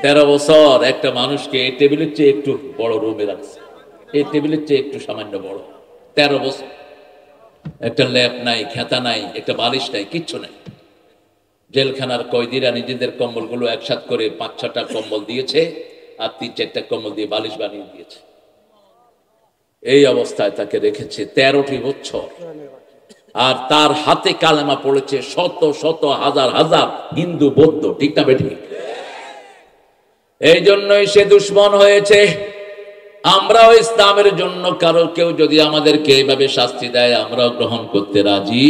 13 বছর একটা মানুষকে এই টেবিলের চেয়ে একটু বড় রুমে রাখছে, এই টেবিলের চেয়ে একটু সামান্য বড়। 13 বছর একটা ল্যাপ নাই, খেতা নাই, একটা বালিশ নাই, কিচ্ছু নাই। জেলখানার কয়েদিরা নিজেদের কম্বলগুলো একসাথ করে 5-6টা কম্বল দিয়েছে, আর 3-4টা কম্বল দিয়ে বালিশ বানিয়ে দিয়েছে। এই অবস্থায় তাকে রেখেছে 13টি বছর। আর তার হাতে কালেমা পড়েছে শত শত হাজার হাজার হিন্দু বৌদ্ধ, ঠিক না বেঠিক? এই জন্যই সে দুশ্মন হয়েছে। আমরাও ইসলামের জন্য কারো কেউ যদি আমাদেরকে এইভাবে শাস্তি দেয়, আমরাও গ্রহণ করতে রাজি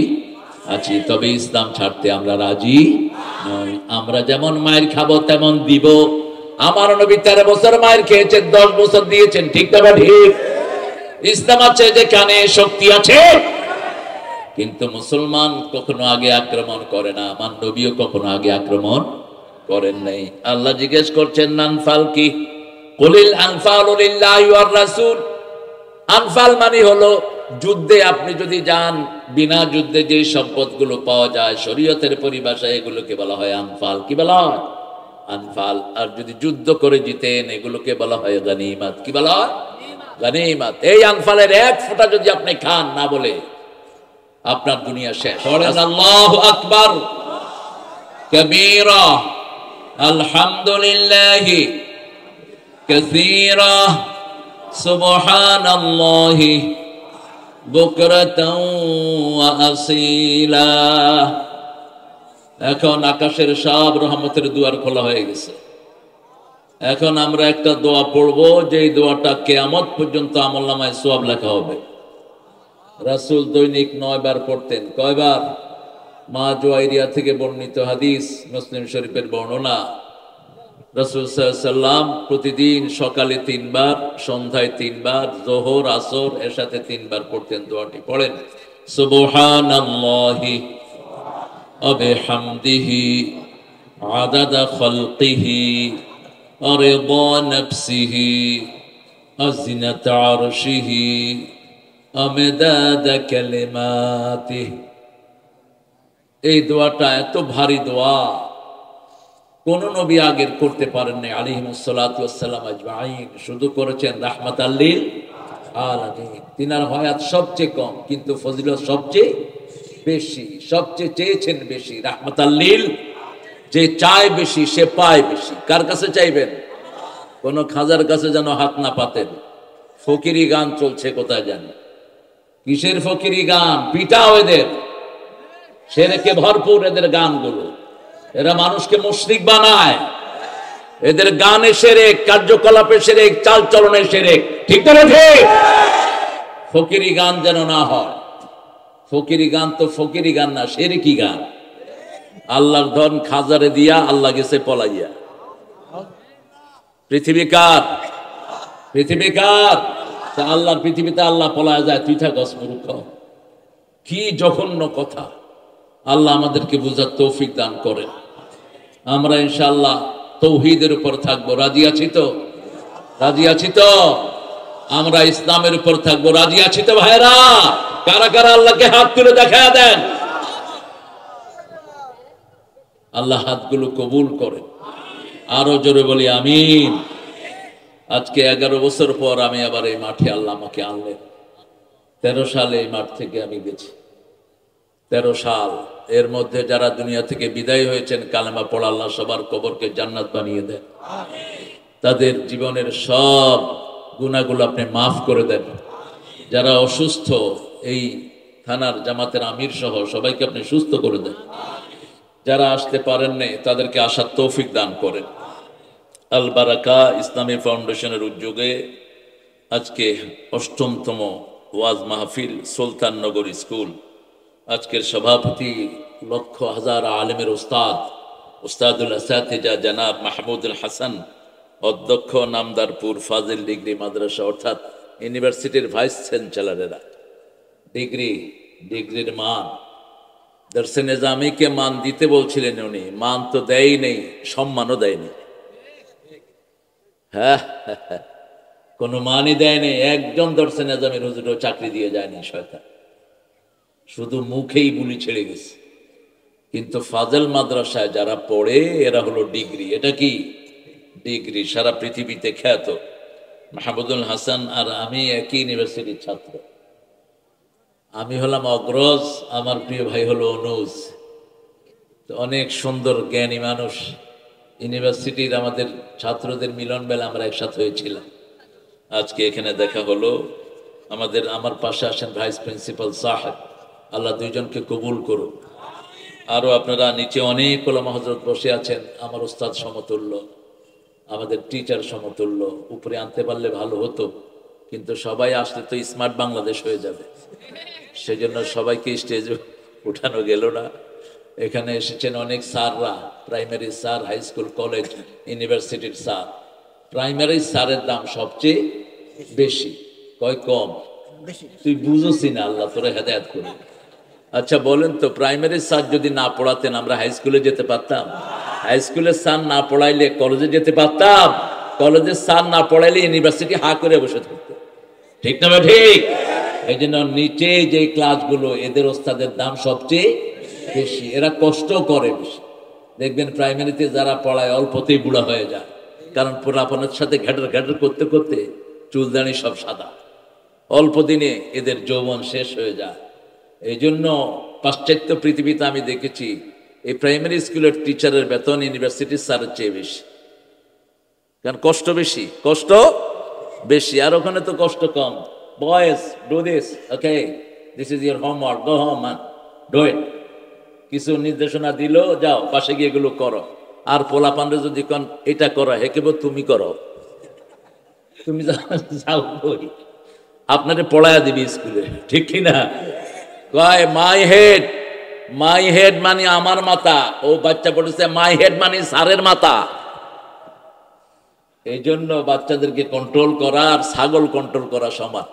আছি, তবে ইসলাম ছাড়তে আমরা রাজি নই। আমরা যেমন মায়ের খাবো তেমন দিব। আমার নবী 13 বছর মায়ের খেয়েছেন, 10 বছর দিয়েছেন, ঠিক না ঠিক? ইসলাম আছে যেখানে শক্তি আছে। কিন্তু মুসলমান কখনো আগে আক্রমণ করে না, আমার নবীও কখনো আগে আক্রমণ করেন নাই। আল্লাহ জিজ্ঞেস করছেন আনফাল কি? কুলিল আনফালু লিল্লাহি ওয়ার রাসূল। আনফাল মানে হলো যুদ্ধে আপনি যদি যান, বিনা যুদ্ধে যে সম্পদগুলো পাওয়া যায় শরীয়তের পরিভাষায় এগুলোকে বলা হয় আনফাল। কি বলা হয়? আনফাল। আর যদি যুদ্ধ করে জিতেন এগুলোকে বলা হয় গনিমত। কি বলা হয়? গনিমত। এই আনফালের এক ফোঁটা যদি আপনি খান না বলে, আপনার দুনিয়া শেষ। পড়েন আল্লাহু আকবার কবীরা, আলহামদুলিল্লাহি কাসীরা, সুবহানাল্লাহি বুকরাতাও ওয়া আসীলা। এখন আকাশের সব রহমতের দুয়ার খোলা হয়ে গেছে। এখন আমরা একটা দোয়া পড়বো, যেই দোয়াটা কিয়ামত পর্যন্ত আমলনামায় সওয়াব লেখা হবে। রাসূল দৈনিক 9 বার পড়তেন। কয়বার? মা জুয়াইরিয়া থেকে বর্ণিত হাদিস, মুসলিম শরীফের বর্ণনা। রাসূল সাল্লাল্লাহু আলাইহি সাল্লাম প্রতিদিন সকালে 3 বার, সন্ধ্যায় 3 বার, যোহর আসর এর সাথে 3 বার পড়তেন। দোয়াটি পড়েন, সুবহানাল্লাহি ওয়া বিহামদিহি আদাদা খালকিহি ওয়া রিদা নাফসিহি ওয়া জিনাতা আরশিহি ওয়া মিদাদা কালিমাতিহি। এই দোয়াটা এত ভারী দোয়া, কোন নবী আগের করতে পারেন নাই আলাইহিস সালাতু ওয়াস সালাম আজমাইন। শুধু করেছেন রাহমাতাল লিল আলামিন। তিনার হায়াত সবচেয়ে কম কিন্তু ফজিলত সবচেয়ে বেশি। সবচেয়ে চেয়েছেন বেশি রাহমাতাল লিল। যে চায় বেশি সে পায় বেশি। কার কাছে চাইবেন? কোন খাজার কাছে যেন হাত না পাতেন। ফকিরি গান চলছে কোথায় জানি। কিসের ফকিরি গান? পিটাও এদের, শিরকে ভরপুর এদের গানগুলো। এরা মানুষকে মুশরিক বানায়। এদের গানে শিরক, কার্যকলাপে শিরক, চাল চলনে শিরক, ঠিক না ঠিক? ফকিরি গান যেন না হয়। ফকিরি গান তো ফকিরি গান না, শিরকি গান। আল্লাহর ধন খাজারে দিয়া আল্লাহ গেছে পলাইয়া। পৃথিবী কার? পৃথিবী কার? আল্লাহর পৃথিবীতে আল্লাহ পলায় যায়, তুই থাকস মূর্খ। কি জঘন্য কথা। আল্লাহ আমাদেরকে বুঝার তৌফিক দান করেন। আমরা ইনশাআল্লাহ তৌহিদের উপর থাকবো। রাজি আছি তো? রাজি আছি তো? আমরা ইসলামের উপর থাকবো। রাজি আছি তো ভাইরা? কারা কারা আল্লাহকে হাত তুলে দেখা দেন। আল্লাহ হাতগুলো কবুল করেন। আরো জোরে বলি আমিন। আজকে 11 বছর পর আমি আবার এই মাঠে আল্লাহ আমাকে আনলেন। 13 সালে এই মাঠ থেকে আমি গেছি। 13 সাল। এর মধ্যে যারা দুনিয়া থেকে বিদায় হয়েছেন কালেমা পড়া, আল্লাহ সবার কবরকে জান্নাত বানিয়ে দেন। তাদের জীবনের সব গুনাহগুলো আপনি মাফ করে দেন। যারা অসুস্থ, এই থানার জামাতের আমির সহ সবাইকে আপনি সুস্থ করে দেন। যারা আসতে পারেন নাই তাদেরকে আসার তৌফিক দান করেন। আল বারাকা ইসলামী ফাউন্ডেশনের উদ্যোগে আজকে 8মতম ওয়াজ মাহফিল সুলতাননগর স্কুল। আজকের সভাপতি লক্ষ হাজার আলেমের উস্তাদ, উস্তাদুল আসাতিজা জনাব মাহমুদুল হাসান, অধ্যক্ষ নামদারপুর ফাজিল ডিগ্রি মাদ্রাসা অর্থাৎ ইউনিভার্সিটির ভাইস চ্যান্সেলরেরা। ডিগ্রির মান, দর্শে নিজামীকে মান দিতে বলছিলেন উনি, মান তো দেয় নেই, সম্মানও দেয়নি। হ্যাঁ, কোনো মানই দেয়নি। একজন দর্শে নিজামীর হুজুরও চাকরি দিয়ে যায়নি শয়তান। শুধু মুখেই বুলি ছেড়ে গেছে। কিন্তু ফাজল মাদ্রাসায় যারা পড়ে এরা হলো ডিগ্রি। এটা কি? ডিগ্রি, সারা পৃথিবীতে খ্যাত। মাহমুদুল হাসান আর আমি একই ইউনিভার্সিটির ছাত্র। আমি হলাম অগ্রজ, আমার প্রিয় ভাই হলো অনুজ। অনেক সুন্দর জ্ঞানী মানুষ। ইউনিভার্সিটির আমাদের ছাত্রদের মিলন বেলা আমরা একসাথে হয়েছিলাম। আজকে এখানে দেখা হলো। আমার পাশে আসেন ভাইস প্রিন্সিপাল সাহেব, আল্লাহ দুইজনকে কবুল করুন। আরও আপনারা নিচে অনেক ওলামা হযরত বসে আছেন, আমার উস্তাদ সমতুল্য, আমাদের টিচার সমতুল্য। উপরে আনতে পারলে ভালো হতো, কিন্তু সবাই আসলে তো স্মার্ট বাংলাদেশ হয়ে যাবে, সেজন্য সবাইকে স্টেজে উঠানো গেল না। এখানে এসেছেন অনেক স্যাররা, primary sir, high school, college, ইউনিভার্সিটির স্যার। প্রাইমারি স্যারের দাম সবচেয়ে বেশি, কয় কম? তুই বুঝোসি না, আল্লাহ তোরে হেদায়েত করে। আচ্ছা বলেন তো, প্রাইমারি স্যার যদি না পড়াতেন আমরা হাই স্কুলে যেতে পারতাম? হাই স্কুলের স্যার না পড়াইলে কলেজে যেতে পারতাম? কলেজের স্যার না পড়াইলে ইউনিভার্সিটি হা করে বসে থাকতো, ঠিক না? ঠিক। এই জন্য নিচে যে ক্লাসগুলো, এদের ওস্তাদের দাম সবচেয়ে বেশি, এরা কষ্ট করে বেশি। দেখবেন প্রাইমারিতে যারা পড়ায় অল্পতেই বুড়া হয়ে যায়, কারণ পোলাপনের সাথে ঘ্যাটার ঘ্যাটার করতে করতে চুলদানি সব সাদা, অল্প দিনে এদের যৌবন শেষ হয়ে যায়। এই জন্য পাশ্চাত্য পৃথিবীতে আমি দেখেছি এই প্রাইমারি স্কুলের টিচারের বেতন ইউনিভার্সিটির স্যারের চেয়ে বেশি, কারণ কষ্ট বেশি, কষ্ট বেশি। আর ওখানে তো কষ্ট কম। Boys, do this, okay, this is your homework, go home man, do it. কিছু নির্দেশনা দিল, যাও পাশে গিয়ে এগুলো করো। আর পোলাপানরে যদি কন এটা করো, হেকেব তুমি করো, তুমি যাও কই, আপনারে পড়ায়া দিবি স্কুলে, ঠিক কিনা? কয় মাই হেড, মাই হেড মানে আমার মাথা। ও বাচ্চা পড়েছে মাই হেড মানে স্যারের মাথা। এই জন্য বাচ্চাদেরকে কন্ট্রোল করা আর ছাগল কন্ট্রোল করা সমান।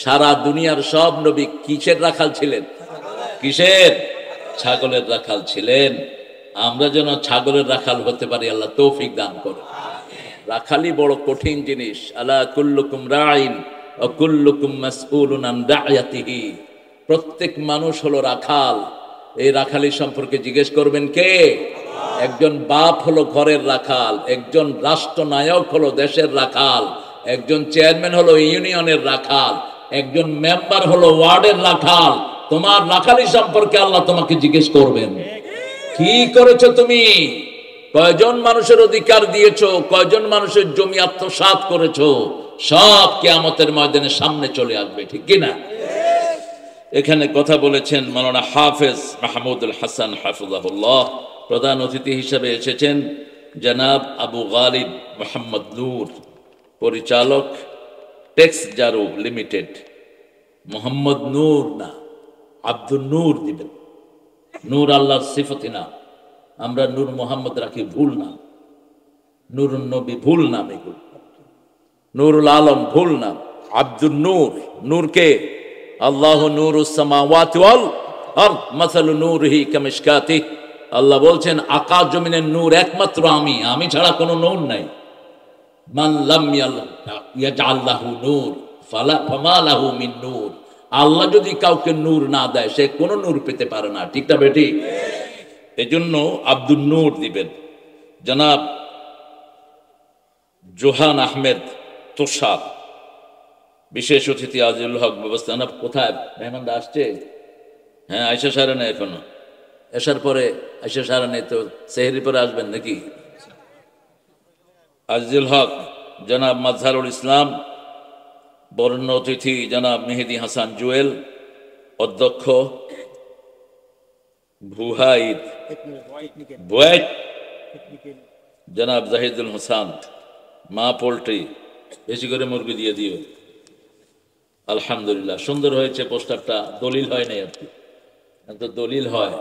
সারা দুনিয়ার সব নবী কিসের রাখাল ছিলেন? কিসের? ছাগলের রাখাল ছিলেন। আমরা যেন ছাগলের রাখাল হতে পারি, আল্লাহ তৌফিক দান করে। রাখালি বড় কঠিন জিনিস। আলা কুল্লুকুম রাইন ওয়া কুল্লুকুম মাসউলুন আন রাইয়াতিহি। প্রত্যেক মানুষ হলো রাখাল। এই রাখালি সম্পর্কে জিজ্ঞেস করবেন কে? একজন বাপ হলো ঘরের রাখাল, একজন রাষ্ট্রনায়ক হলো দেশের রাখাল, একজন চেয়ারম্যান হলো ইউনিয়নের রাখাল, একজন মেম্বার হলো ওয়ার্ডের রাখাল। তোমার রাখালি সম্পর্কে আল্লাহ তোমাকে জিজ্ঞেস করবেন, কি করেছো তুমি? কয়জন মানুষের অধিকার দিয়েছো? কয়জন মানুষের জমি আত্মসাৎ করেছো? সব কিয়ামতের ময়দানে সামনে চলে আসবে, ঠিক কিনা? এখানে কথা বলেছেন মাওলানা হাফেজ মাহমুদুল হাসান হাফিজাহুল্লাহ। প্রধান অতিথি হিসেবে এসেছেন জনাব আবু গালিব মোহাম্মদ নূর, পরিচালক টেক্স জারু লিমিটেড। মোহাম্মদ নূর না, আব্দুল নূর দিবেন। নূর আল্লাহর সিফতি না, আমরা নূর মোহাম্মদ রাখি ভুল নাম। নূরুন নবী ভুল নাম, এগুলো নূরুল আলম ভুল নাম। আব্দুল নূর, নূর কে? আল্লাহ নূরুস সামাওয়াতি ওয়াল আরদ মাসালু নূরিহি কামিশকাতি। আল্লাহ বলছেন আকাশ জমিনের নূর একমাত্র আমি, আমি ছাড়া কোনো নূর নাই। মান লাম ইয়াজআল লাহু নূর ফামা লাহু মিন নূর। আল্লাহ যদি কাউকে নূর না দেয়, সে কোনো নূর পেতে পারে না, ঠিক না বেটি? এজন্য আব্দুল নূর দিবেন। জনাব জোহান আহমেদ তোষার, বিশেষ অতিথি আজিজুল হক ব্যবস্থাপনা। কোথায় মেহমানরা আসছে? হ্যাঁ, আয়সা সারা নেই এখনো, এসার পরে আয়সা সারা নেই তো সেহরি পরে আসবেন নাকি? আজিজুল হক, জনাব মাজহারুল ইসলাম, বরণ্য অতিথি জনাব মেহেদি হাসান জুয়েল, অধ্যক্ষ বুহাইদ বুয়েট, জনাব জাহিদুল হোসেন, মা পোল্ট্রি, বেশি করে মুরগি দিয়ে দিও। আলহামদুলিল্লাহ, সুন্দর হয়েছে পোস্টারটা। দলিল হয় নাই আর কি, তো দলিল হয়।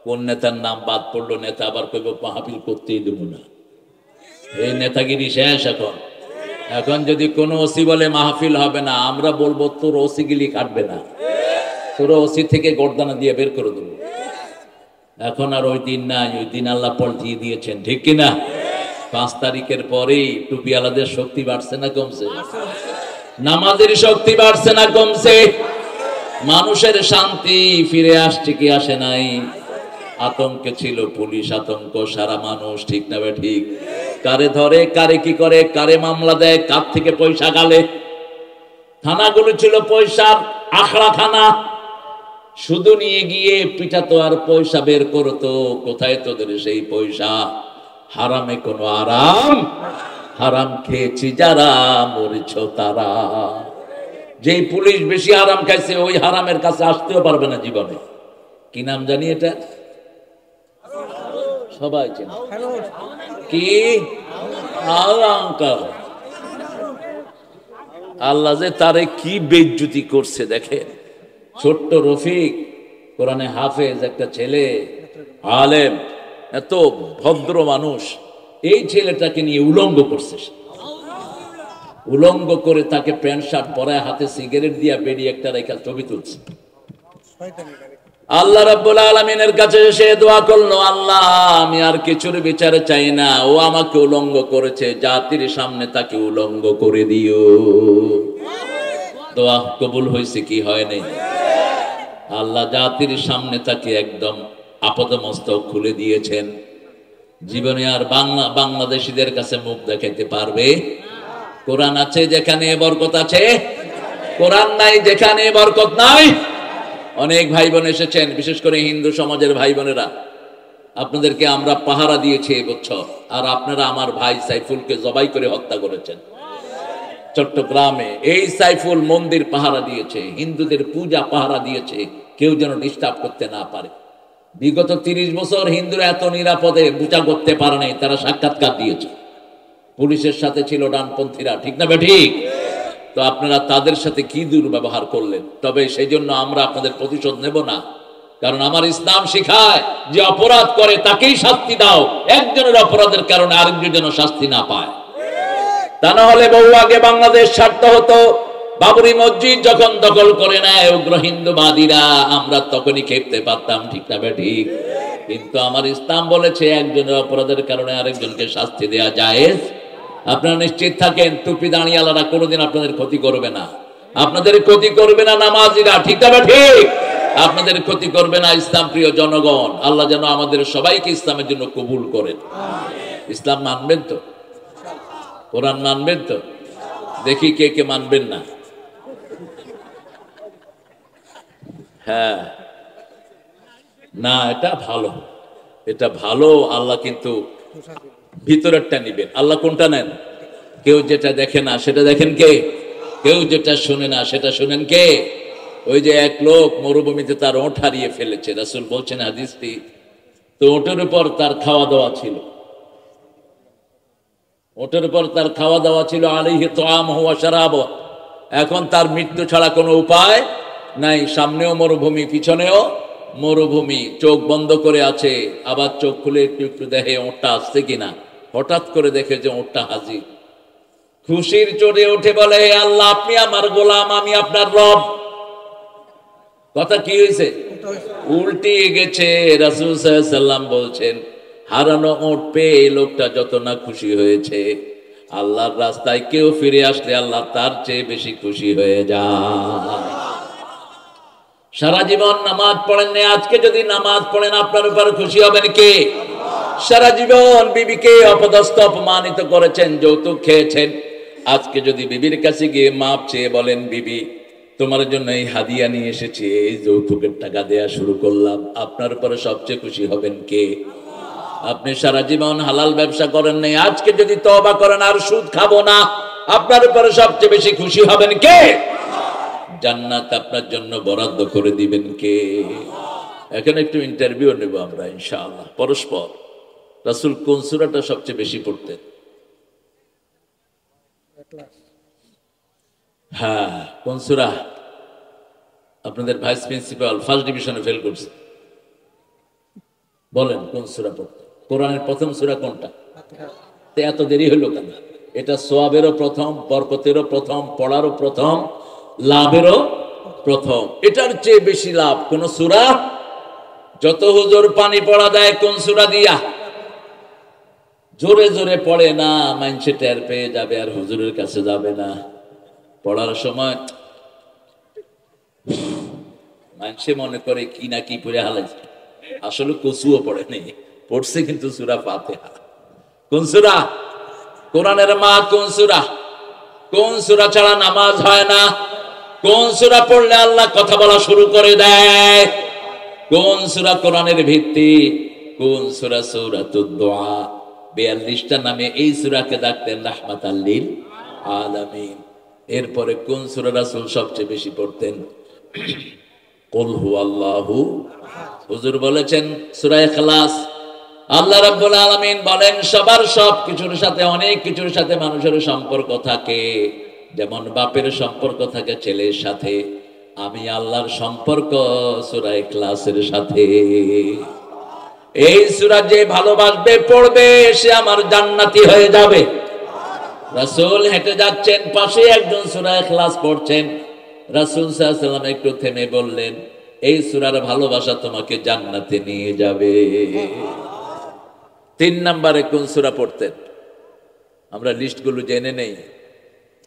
কোন নেতার নাম বাদ পড়লো, নেতা আবার কইব মাহফিল করতেই দেবো না। এই নেতাগিরি শেষ এখন। এখন যদি কোনো ওসি বলে মাহফিল হবে না, আমরা বলবো তোর ওসি গিলি কাটবে না, তোর ওসি থেকে গর্দানা দিয়ে বের করে দেবো। এখন আর ওই দিন নাই, ওই দিন আল্লাহ পাল্টিয়ে দিয়েছেন, ঠিক কিনা? 5 তারিখের পরেই টুপিওয়ালাদের শক্তি বাড়ছে না কমছে? নামাজের শক্তি বাড়ছে না কমছে? মানুষের শান্তি ফিরে আসছে কি আসে নাই? আতঙ্কে ছিল পুলিশ, আতঙ্ক সারা মানুষ, ঠিক না? ঠিক। কারে ধরে, কারে কি করে, কারে মামলা দেয়, কার থেকে পয়সা গালে। থানাগুলো ছিল পয়সার আখড়াখানা, শুধু নিয়ে গিয়ে পিঠাতো আর পয়সা বের করতো। কোথায় তোদের সেই পয়সা? হারামে কোনো আরাম, হারাম খেয়েছি যারা মরেছ তারা। যেই পুলিশ বেশি হারাম খাইছে ওই হারামের কাছে আসতেও পারবে না জীবনে। কি নাম জানি এটা? সবাই চেনে কি? আল্লাহ। আল্লাহ যে তারে কি বেইজ্জতি করছে দেখেন। ছোট্ট রফিক, কোরআনে হাফেজ, একটা ছেলে আলেম, এত ভদ্র মানুষ, এই ছেলেটাকে নিয়ে উলঙ্গ করছে। উলঙ্গ করে তাকে প্যান্ট শার্ট পরায়, হাতে সিগারেট দিয়া বেরিয়ে একটা রেখা ছবি তুলছে। আল্লাহ রাব্বুল আলামিনের কাছে সে দোয়া করলো, আল্লাহ আমি আর কিছুর বিচার চাই না, ও আমাকে উলঙ্গ করেছে, জাতির সামনে তাকে উলঙ্গ করে দিও। দোয়া কবুল হয়েছে কি হয় নাই? আল্লাহ জাতির সামনে তাকে একদম আপাদমস্তক খুলে দিয়েছেন। জীবনে আর বাংলাদেশীদের কাছে মুখ দেখাইতে পারবে? কোরআন আছে যেখানে বরকত আছে, কোরআন নাই যেখানে বরকত নাই। অনেক ভাই বোন এসেছেন, বিশেষ করে হিন্দু সমাজের ভাই বোনেরা, আপনাদেরকে আমরা পাহারা দিয়েছি এবছর, আর আপনারা আমার ভাই সাইফুলকে জবাই করে হত্যা করেছেন চট্টগ্রামে। এই সাইফুল মন্দির পাহারা দিয়েছে, হিন্দুদের পূজা পাহারা দিয়েছে, কেউ যেন ডিস্টার্ব করতে না পারে। বিগত 30 বছর হিন্দুরা এত নিরাপদে পূজা করতে পারে নাই, তারা সাক্ষাৎকার দিয়েছে। পুলিশের সাথে ছিল ডানপন্থীরা, ঠিক না ঠিক? তো আপনারা তাদের সাথে কি দুর্ব্যবহার করলেন। তবে সেই জন্য আমরা আপনাদের প্রতিশোধ নেব না, কারণ আমার ইসলাম শিখায় যে অপরাধ করে তাকেই শাস্তি দাও, একজনের অপরাধের কারণে আরেকজন যেন শাস্তি না পায়। তা না হলে বহু আগে বাংলাদেশ ছাড়তে হতো। বাবরি মসজিদ যখন দখল করে নেয় উগ্র হিন্দুবাদীরা, আমরা তখনই খেপতে পারতাম, ঠিক না ঠিক? কিন্তু আমার ইসলাম বলেছে একজনের অপরাধের কারণে আরেকজনকে শাস্তি দেওয়া জায়েজ। আপনারা নিশ্চিত থাকেন, টুপি দাঁড়িয়ালারা কোনোদিন আপনাদের ক্ষতি করবে না। আপনাদের ক্ষতি করবে না নামাজিরা, ঠিক না ঠিক? আপনাদের ক্ষতি করবে না ইসলাম প্রিয় জনগণ। আল্লাহ যেন আমাদের সবাইকে ইসলামের জন্য কবুল করেন। ইসলাম মানবেন তো? কোরআন মানবেন তো? দেখি কে কে মানবেন না। হ্যাঁ, না এটা ভালো, এটা ভালো। আল্লাহ কিন্তু ভিতরেরটা নিবেন। আল্লাহ কোনটা নেন? কেউ যেটা দেখে না সেটা দেখেন কে? কেউ যেটা শোনে না সেটা শোনেন কে? ওই যে এক লোক মরুভূমিতে তার ওঁট হারিয়ে ফেলেছে, রাসূল বলছেন হাদিসটি, তো ওটের উপর তার খাওয়া দাওয়া ছিল, ওটের উপর তার খাওয়া দাওয়া ছিল, আলাইহি তাআমুহু ওয়া শারাবুহু। এখন তার মৃত্যু ছাড়া কোনো উপায় নাই, সামনেও মরুভূমি পিছনেও মরুভূমি, চোখ বন্ধ করে আছে, আবার চোখ খুলে একটু একটু দেখে ওঁটটা আসছে কিনা। হঠাৎ করে দেখে যে ওঁটটা হাজির। খুশির চড়ে উঠে বলে, আল্লাহ আপনি আমার গোলাম, আমি আপনার রব। কথা কি হয়েছে? উল্টিয়ে গেছে। রাসূল সাল্লাল্লাহু আলাইহি ওয়াসাল্লাম বলছেন, হারানো ওঁট পেয়ে লোকটা যত না খুশি হয়েছে, আল্লাহর রাস্তায় কেউ ফিরে আসলে আল্লাহ তার চেয়ে বেশি খুশি হয়ে যায়। সারা জীবন নামাজ পড়েন না, আজকে যদি নামাজ পড়েন আপনার উপর খুশি হবেন কে? সারা জীবন বিবিকে অপদস্থ অপমানিত করেছেন, যৌতুক খেয়েছেন, আজকে যদি বিবির কাছে গিয়ে মাপ চেয়ে বলেন, বিবি তোমার জন্য এই হাদিয়া নিয়ে এসেছি, এই যৌতুকের টাকা দেয়া শুরু করলাম, আপনার উপরে সবচেয়ে খুশি হবেন কে? আপনি সারা জীবন হালাল ব্যবসা করেন নাই, আজকে যদি তওবা করেন আর সুদ খাবো না, আপনার উপরে সবচেয়ে বেশি খুশি হবেন কে? জান্নাত আপনার জন্য বরাদ্দ করে দিবেন কে? এখন একটু ইন্টারভিউ নেব আমরা ইনশাআল্লাহ পরস্পর। রাসূল কোন সূরাটা সবচেয়ে বেশি পড়তেন? হ্যাঁ, কোন সূরা? আপনাদের ভাইস প্রিন্সিপাল ফার্স্ট ডিভিশনে ফেল করছে, বলেন কোন সূরা পড়তেন? কোরআনের প্রথম সূরা কোনটা? এত দেরি হলো কেন? এটা সওয়াবেরও প্রথম, বরকতেরও প্রথম, পড়ারও প্রথম, লাভেরও প্রথম। এটার চেয়ে বেশি লাভ কোন সূরা? যত হুজুর পানি পড়া দেয় কোন সূরা দিয়া? জোরে জোরে পড়ে না, মাইনসে টের পেয়ে যাবে আর হুজুরের কাছে যাবে না। পড়ার সময় মাইনসে মনে করে কি না কি পড়ে হালাইছে, আসলে কচুও পড়ে নেই, পড়ছে কিন্তু সূরা ফাতিহা। কোন সূরা? কোরআনের মা কোন সূরা? কোন সূরা ছাড়া নামাজ হয় না? কোন সূরা পড়লে আল্লাহ কথা বলা শুরু করে দেয়? কোন সূরা কোরআনের ভিত্তি? কোন সূরা? সূরাতুদ দুআ। 42টা নামে এই সূরাকে ডাকতেন রাহমাতাল লিল আলামিন। এরপরে কোন সূরা রাসূল সবচেয়ে বেশি পড়তেন? কুল হুয়াল্লাহু। হুজুর বলেছেন সূরা ইখলাস। আল্লাহ রাব্বুল আলামিন বলেন সবার সব কিছুর সাথে অনেক কিছুর সাথে মানুষের সম্পর্ক থাকে, যেমন বাপের সম্পর্ক থাকে ছেলের সাথে, আমি আল্লাহর সম্পর্ক সূরা ইখলাসের সাথে। এই সূরা যে ভালোবাসবে পড়বে সে আমার জান্নাতি হয়ে যাবে। রাসূল হেঁটে যাচ্ছেন, পাশে একজন সূরা ইখলাস পড়ছেন। রাসূল সাল্লাল্লাহু আলাইহি ওয়াসাল্লাম একটু থেমে বললেন, এই সূরার ভালোবাসা তোমাকে জান্নাতে নিয়ে যাবে। 3 নম্বরে কোন সূরা পড়তেন? আমরা লিস্টগুলো জেনে নেই।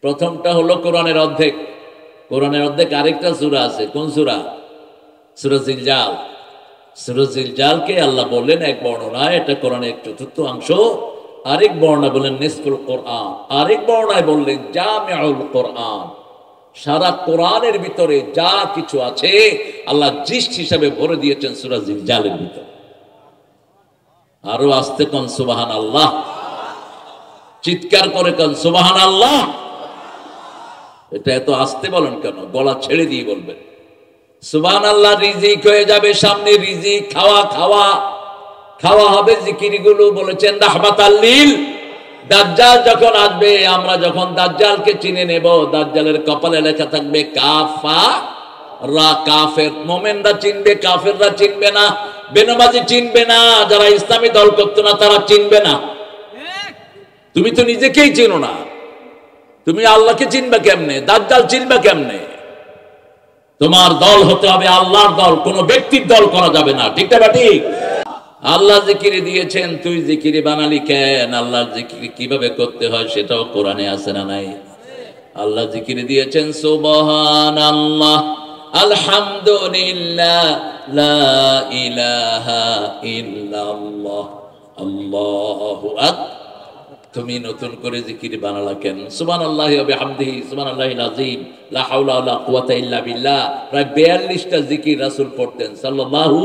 প্রথমটা হলো কোরআনের অর্ধেক। কোরআনের অর্ধেক আরেকটা সূরা আছে। কোন সূরা? সূরা জিলজাল। সূরা জিলজালকে আল্লাহ বললেন এক বর্ণনায় এটা কোরআনের 4th অংশ, আরেক বর্ণনায় বললেন নিসফুল কোরআন, আরেক বর্ণনায় বললেন জামিউল কোরআন। সারা কোরআনের ভিতরে যা কিছু আছে আল্লাহ জিস্ট হিসাবে ভরে দিয়েছেন সূরা জিলজালের ভিতরে। আরো আস্তে কোন সুবহানাল্লাহ, চিৎকার করে কোন সুবহানাল্লাহ। এটা এত আস্তে বলেন কেন? গলা ছেড়ে দিয়ে বলবেন সুবহানাল্লাহ। রিজিক হয়ে যাবে সামনে, রিজিক খাওয়া খাওয়া খাওয়া হবে। জিকিরগুলো বলেছেন রাহমাতাল লিল। দাজ্জাল যখন আসবে, আমরা যখন দাজ্জালকে চিনে নেব, দাজ্জালের কপালে লেখা থাকবে কাফারা। কাফের। মুমিনরা চিনবে, কাফেররা চিনবে না। বেনামাজি চিনবে না, যারা ইসলামী দল করতো না তারা চিনবে না। তুমি তো নিজেকেই চিনো না, তুমি আল্লাহকে চিনবে কেমনে? দাজ্জাল চিনবে কেমনে? তোমার দল হতে হবে আল্লাহর দল, কোন ব্যক্তির দল করা যাবে না। ঠিক না ঠিক? আল্লাহ জিকিরে দিয়েছেন, তুই জিকিরে বানালি কেন? আল্লাহর জিকির কিভাবে করতে হয় সেটাও কোরআনে আছে না নাই? আল্লাহ জিকিরে দিয়েছেন সুবহানাল্লাহ, আলহামদুলিল্লাহ, লা ইলাহা ইল্লাল্লাহ, আল্লাহু আকবার। তুমি নতুন করে জিকির বানালা কেন? সুবহানাল্লাহি ওয়া বিহামদিহি, সুবহানাল্লাহিল আযীম, লা হাওলা ওয়া লা কুওয়াতা ইল্লা বিল্লাহ। প্রায় 42টা জিকির রাসূল পড়তেন সাল্লাল্লাহু।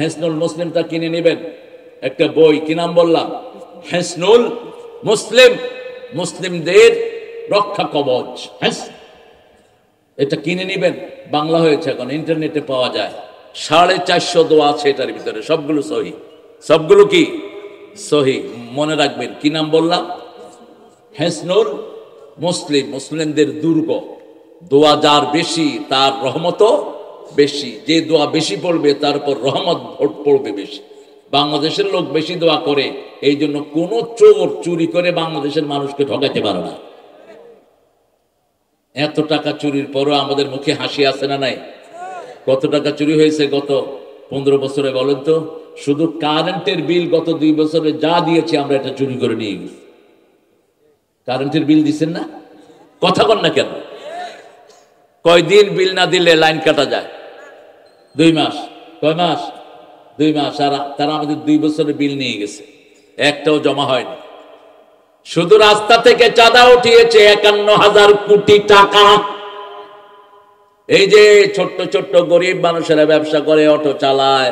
হিসনুল মুসলিমটা কিনে নেবেন, একটা বই। কি নাম বললাম? হিসনুল মুসলিম, মুসলিমদের রক্ষা কবচ। এটা কিনে নেবেন, বাংলা হয়েছে, এখন ইন্টারনেটে পাওয়া যায়। 450 দোয়া আছে এটার ভিতরে, সবগুলো সহি। সবগুলো কি সহি? মনে রাখবেন। কি নাম বললাম? হিসনুল মুসলিম, মুসলিমদের দুর্গ। দোয়া যার বেশি তার রহমতও বেশি। যে দোয়া বেশি পড়বে তার উপর রহমত পড়বে বেশি। বাংলাদেশের লোক বেশি দোয়া করে, এই জন্য কোন চোর চুরি করে বাংলাদেশের মানুষকে ঠকাতে পারে না। এত টাকা চুরির পরও আমাদের মুখে হাসি আছে না নাই? কত টাকা চুরি হয়েছে গত 15 বছরে বলেন তো? শুধু কারেন্টের বিল গত 2 বছরে যা দিয়েছি আমরা এটা চুরি করে নিয়ে গেছি। কারেন্টের বিল দিচ্ছেন না? কথা বল না কেন? কয়দিন বিল না দিলে লাইন কাটা যায়? 2 মাস। কয় মাস? 2 মাস। আর তারা আমাদের 2 বছরের বিল নিয়ে গেছে, একটাও জমা হয়নি। শুধু রাস্তা থেকে চাঁদা উঠিয়েছে 51,000 কোটি টাকা। এই যে ছোট্ট ছোট্ট গরিব মানুষেরা ব্যবসা করে, অটো চালায়,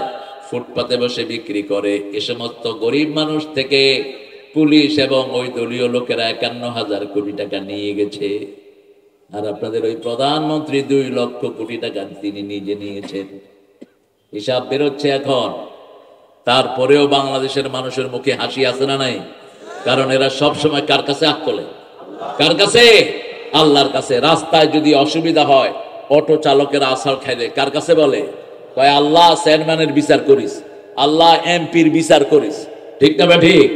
ফুটপাতে বসে বিক্রি করে, এ সমস্ত গরিব মানুষ থেকে পুলিশ এবং ওই দলীয় লোকেরা 51,000 কোটি টাকা নিয়ে গেছে। আর আপনাদের ওই প্রধানমন্ত্রী 2 লক্ষ কোটি টাকা তিনি নিজে নিয়েছেন। হিসাব বেরোচ্ছে এখন। তারপরেও বাংলাদেশের মানুষের মুখে হাসি আছে না নাই? কারণ এরা সব সময় কার কাছে হাত তোলে? কার কাছে? আল্লাহর কাছে। রাস্তায় যদি অসুবিধা হয়, অটো চালকেরা আসার খাইলে কার কাছে বলে? কয় আল্লাহ চেয়ারম্যানের বিচার করিস, আল্লাহ এমপির বিচার করিস। ঠিক না? ঠিক।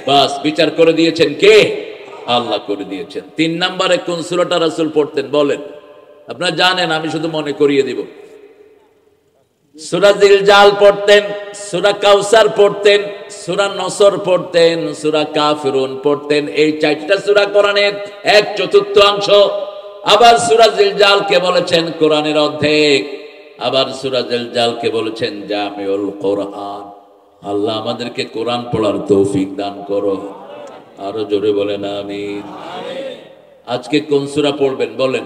বাস বিচার করে দিয়েছেন কে? আল্লাহ করে দিয়েছেন। 3 নম্বরে কোন সূরাটা রাসূল পড়তেন বলেন? আপনারা জানেন, আমি শুধু মনে করিয়ে দিব। সূরা জিলজাল পড়তেন, সূরা কাউসার পড়তেন, সূরা নসর পড়তেন, সূরা কাফিরুন পড়তেন। এই 4টা সূরা কোরআনের 1/4 অংশ। আবার সূরা জিলজালকে বলেছেন কোরআনের অর্ধেক। আবার সূরা জিলজালকে বলেছেন জামিউল কোরআন। আল্লাহ আমাদেরকে কোরআন পড়ার তৌফিক দান করো। আরো জোরে বলেন আমিন। আজকে কোন সূরা পড়বেন বলেন?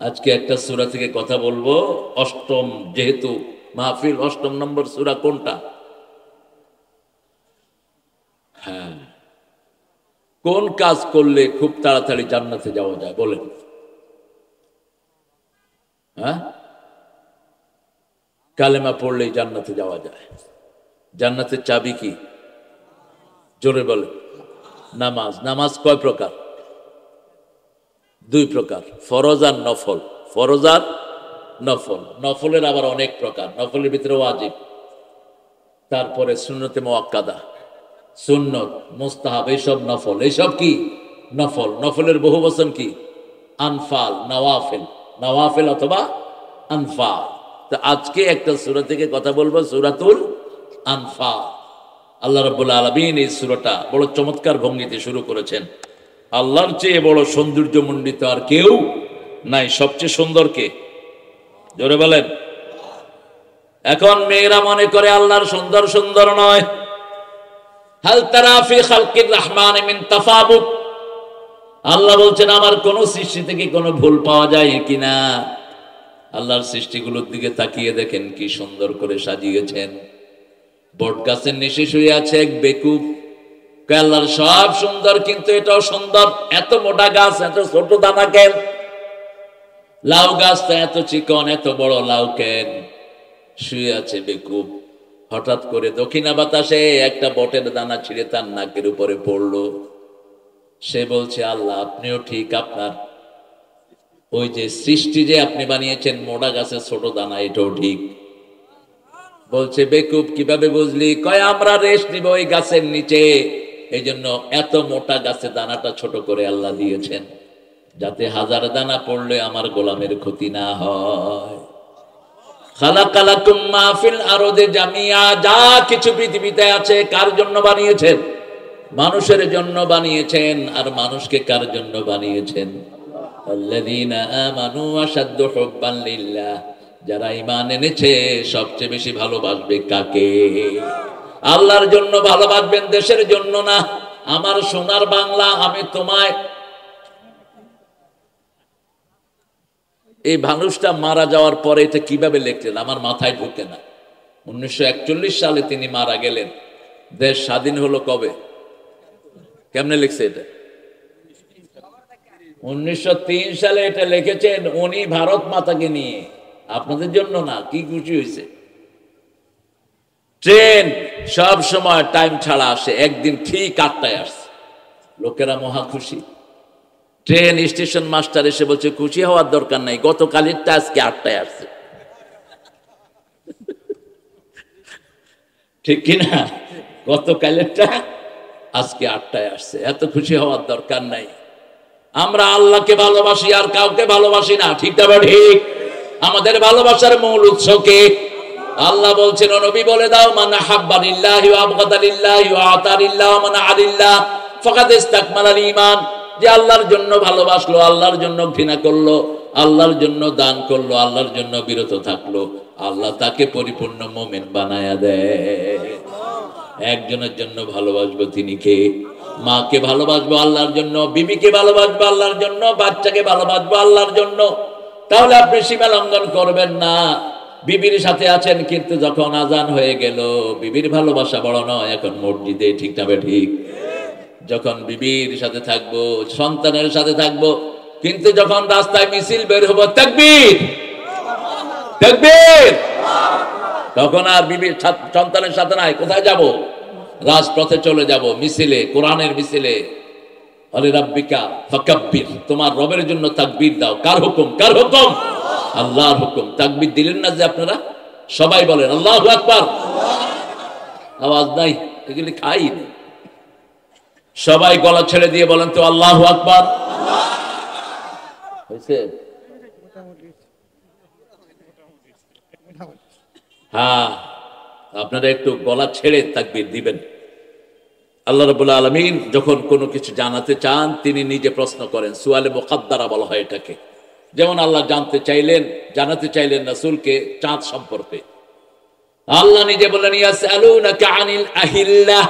আজকে একটা সূরা থেকে কথা বলবো, অষ্টম, যেহেতু মাহফিল, অষ্টম নম্বর সূরা কোনটা? হ্যাঁ, কোন কাজ করলে খুব তাড়াতাড়ি জান্নাতে যাওয়া যায় বলেন? হ্যাঁ, কালেমা পড়লেই জান্নাতে যাওয়া যায়। জান্নাতের চাবি কি? জোরে বলেন। নামাজ। নামাজ কয় প্রকার? দুই প্রকার, ফরজ আর নফল। ফরজ আর নফল। নফলের আবার অনেক প্রকার, নফলের ভিতরে ওয়াজিব, তারপরে সুন্নতে মুআক্কাদা, সুন্নত, মুস্তাহাব, এইসব নফল। এইসব কি? নফল। নফলের বহু বচন কি? আনফাল, নওয়াফিল। নওয়াফিল অথবা আনফাল। তো আজকে একটা সূরা থেকে কথা বলবো, সূরাতুল আনফাল। আল্লাহ রাব্বুল আলামিন এই সূরাটা বড় চমৎকার ভঙ্গিতে শুরু করেছেন। আল্লাহর চেয়ে বড় সৌন্দর্যমণ্ডিত আর কেউ নাই। সবচেয়ে সুন্দর কে? জোরে বলেন। এখন মেয়েরা মনে করে আল্লাহর সুন্দর সুন্দর নয়। হাল তারা ফি খালকির রহমান মিন তাফাবুত। আল্লাহ বলছেন আমার কোন সৃষ্টি থেকে কোনো ভুল পাওয়া যায় কিনা? আল্লাহর সৃষ্টিগুলোর দিকে তাকিয়ে দেখেন কি সুন্দর করে সাজিয়েছেন। বট গাছের নিচে শুয়ে আছে এক বেকুব। আল্লাহর সব সুন্দর, কিন্তু এটাও সুন্দর। এত মোটা গাছ, এত ছোট দানা কেন? লাউ গাছটা এত চিকন, এত বড় লাউ কেন? শুয়ে আছে বেকুব। হঠাৎ করে দক্ষিণা বাতাসে একটা বটের দানা ছিঁড়ে তার নাকের উপরে পড়লো। সে বলছে আল্লাহ আপনিও ঠিক, আপনার ওই যে সৃষ্টি যে আপনি বানিয়েছেন মোটা গাছের ছোট দানা, এটাও ঠিক। বলছে বেকুব কিভাবে বুঝলি? কয় আমরা রেস্ট নিব ওই গাছের নিচে, এই জন্য এত মোটা গাছের দানাটা ছোট করে আল্লাহ দিয়েছেন, যাতে হাজার দানা পড়লে আমার গোলামের ক্ষতি না হয়। খালাকালাকুম মা ফিল আরদি জামিয়া। যা কিছু পৃথিবীতে আছে কার জন্য বানিয়েছেন? মানুষের জন্য বানিয়েছেন। আর মানুষকে কার জন্য বানিয়েছেন? আল্লাযীনা আমানু আশাদ্দু হুব্বান লিল্লাহ। যারা ঈমান এনেছে সবচেয়ে বেশি ভালোবাসবে কাকে? আল্লাহর জন্য ভালোবাসবেন, দেশের জন্য না। আমার সোনার বাংলা, আমি তোমায়। এই মানুষটা মারা যাওয়ার পরে এটা কিভাবে লিখলেন আমার মাথায় ঢুকে না। 1941 সালে তিনি মারা গেলেন। দেশ স্বাধীন হলো কবে? কেমনে লিখছে এটা? 1903 সালে এটা লিখেছেন উনি ভারত মাতাকে নিয়ে। আপনাদের জন্য না। কি খুশি হয়েছে? ট্রেন সব সময় টাইম ছাড়া আসে, একদিন ঠিক 8টায় আসছে। লোকেরা মহা খুশি। ট্রেন স্টেশন মাস্টার এসে বলছে খুশি হওয়ার দরকার নাই, গতকালেরটা আজকে 8টায় আসছে। ঠিক কিনা? গতকালেরটা আজকে 8টায় আসছে, এত খুশি হওয়ার দরকার নাই। আমরা আল্লাহকে ভালোবাসি আর কাউকে ভালোবাসি না। ঠিক না? ঠিক। আমাদের ভালোবাসার মূল উৎস কে? আল্লাহ বলছেন, ও নবী বলে দাও, মান হাব্বা লিল্লাহি ওয়া আবগাদা লিল্লাহি ওয়া আতা লিল্লাহি ওয়া মানা আলিল্লাহ ফাকাদ ইসতাকমালাল ঈমান। যে আল্লাহর জন্য ভালোবাসলো, আল্লাহর জন্য ঘৃণা করলো, আল্লাহর জন্য দান করলো, আল্লাহর জন্য বিরত থাকলো, আল্লাহ তাকে পরিপূর্ণ মুমিন বানায়া দেয়। একজনের জন্য ভালোবাসবো, তিনি কে? মাকে ভালোবাসবো আল্লাহর জন্য, বিবিকে ভালোবাসবো আল্লাহর জন্য, বাচ্চাকে ভালোবাসবো আল্লাহর জন্য। তাহলে আপনি সীমা লঙ্ঘন করবেন না। বিবির সাথে আছেন, কিন্তু যখন আজান হয়ে গেল বিবির ভালোবাসা বড় নয়, এখন মসজিদে। ঠিক না? ঠিক। যখন বিবির সাথে থাকবো, সন্তানের সাথে থাকবো, কিন্তু যখন রাস্তায় মিছিল বের হবো তাকবীর তাকবীর, তখন আর বিবির সন্তানের সাথে নাই। কোথায় যাব? রাজপথে চলে যাব, মিছিলে, কোরআনের মিছিলে। আলি রাব্বিকা ফাকাব্বির, তোমার রবের জন্য তাকবীর দাও। কার হুকুম? কার হুকুম? আল্লাহর হুকুম। তাকবীর দিলেন না যে আপনারা? সবাই বলেন আল্লাহু আকবার। আওয়াজ নাই, এগুলি খাই না। সবাই গলা ছেড়ে দিয়ে বলেন তো আল্লাহু আকবার। হয়েছে? হ্যাঁ, আপনারা একটু গলা ছেড়ে তাকবীর দিবেন। আল্লাহ রাব্বুল আলামিন যখন কোনো কিছু জানাতে চান তিনি নিজে প্রশ্ন করেন। সুয়ালে মুকাদ্দারা বলা হয় এটাকে। যেমন আল্লাহ জানাতে চাইলেন রাসূলকে চাঁদ সম্পর্কে। আল্লাহ নিজে বললেন ইয়াসআলুনাকা আনিল আহিল্লাহ,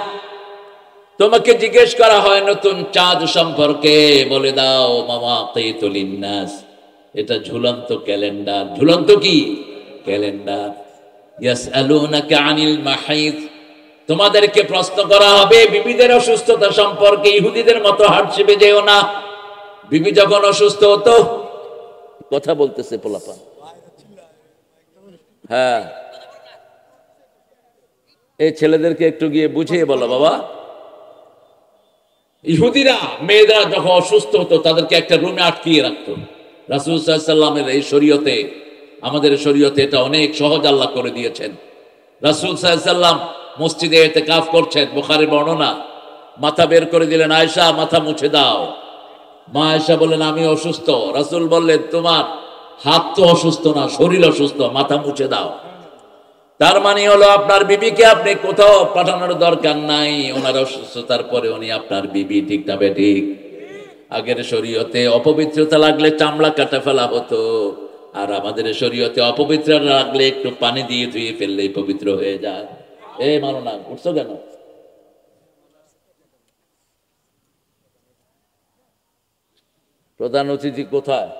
তোমাকে জিজ্ঞেস করা হয় নতুন চাঁদ সম্পর্কে, বলে দাও মাওয়াকিতুল লিন্নাস, এটা ঝুলন্ত ক্যালেন্ডার। ঝুলন্ত কি ক্যালেন্ডার। ইয়াসআলুনাকা আনিল মাহিদ, তোমাদেরকে প্রশ্ন করা হবে বিবিদের অসুস্থতা সম্পর্কে। ইহুদিদের মতো হাঁটছিবে যেও না। বিবি যখন অসুস্থ হতো, কথা বলতেছে পোলাপান, হ্যাঁ, এই ছেলেদেরকে একটু গিয়ে বুঝিয়ে বলো বাবা। ইহুদিরা মেয়েরা যখন অসুস্থ হতো তাদেরকে একটা রুমে আটকিয়ে রাখতো। রাসূল সাল্লাল্লাহু আলাইহি ওয়াসাল্লামের এই শরীয়তে, আমাদের শরীয়তে এটা অনেক সহজ আল্লাহ করে দিয়েছেন। রাসূল সাল্লাল্লাহু আলাইহি ওয়াসাল্লাম মসজিদে ইতিকাফ করছেন, বুখারীর বর্ণনা। মাথা বের করে দিলেন, আয়েশা মাথা মুছে দাও। মা আয়েশা বললেন আমি অসুস্থ। রাসূল বললেন তোমার হাত তো অসুস্থ না, শরীর অসুস্থ, মাথা মুছে দাও। তার মানে হলো আপনার বিবিকে আপনি কোথাও পাঠানোর দরকার নাই, ওনার অসুস্থতার পরে উনি আপনার বিবি, ঠিক না বেঠিক? আগের শরীয়তে অপবিত্রতা লাগলে চামড়া কাটা ফেলা হতো, আর আমাদের শরীয়তে অপবিত্রতা লাগলে একটু পানি দিয়ে ধুয়ে ফেললেই পবিত্র হয়ে যায়। এই মানো না, উঠছো কেন? প্রধান অতিথি কোথায়?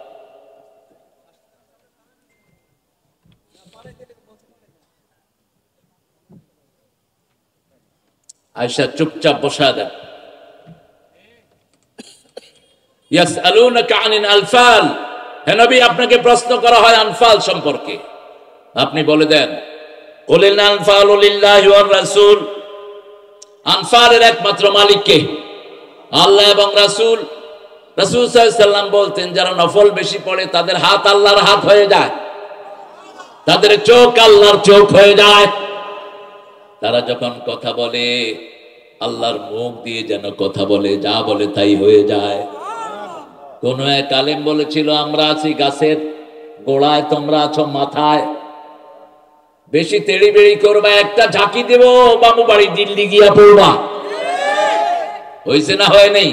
আয়েশা চুপচাপ বসা দেন। ইয়াসআলুনাকা আনিল আনফাল, হে নবী আপনাকে প্রশ্ন করা হয় আনফাল সম্পর্কে, আপনি বলে দেন কুলিল আনফালু লিল্লাহি ওয়ার রাসূল, আনফালের একমাত্র মালিক কে? আল্লাহ এবং রাসূল। রাসূল সাল্লাল্লাহু আলাইহি ওয়াসাল্লাম বলতেন যারা নফল বেশি পড়ে তাদের হাত আল্লাহর হাত হয়ে যায়, তাদের চোখ আল্লাহর চোখ হয়ে যায়। তারা যখন কথা বলে আল্লাহর মুখ দিয়ে যেন কথা বলে, যা বলে তাই হয়ে যায়। কোন এক আলেম বলেছিল আমরা আছি গাছের গোড়ায়, তোমরা আছো মাথায়। বেশি তেড়ি বেড়ি করবা, একটা ঝাঁকি দেব বাবু বাড়ি দিল্লি গিয়া পড়বা। হয়েছে না হয় নেই?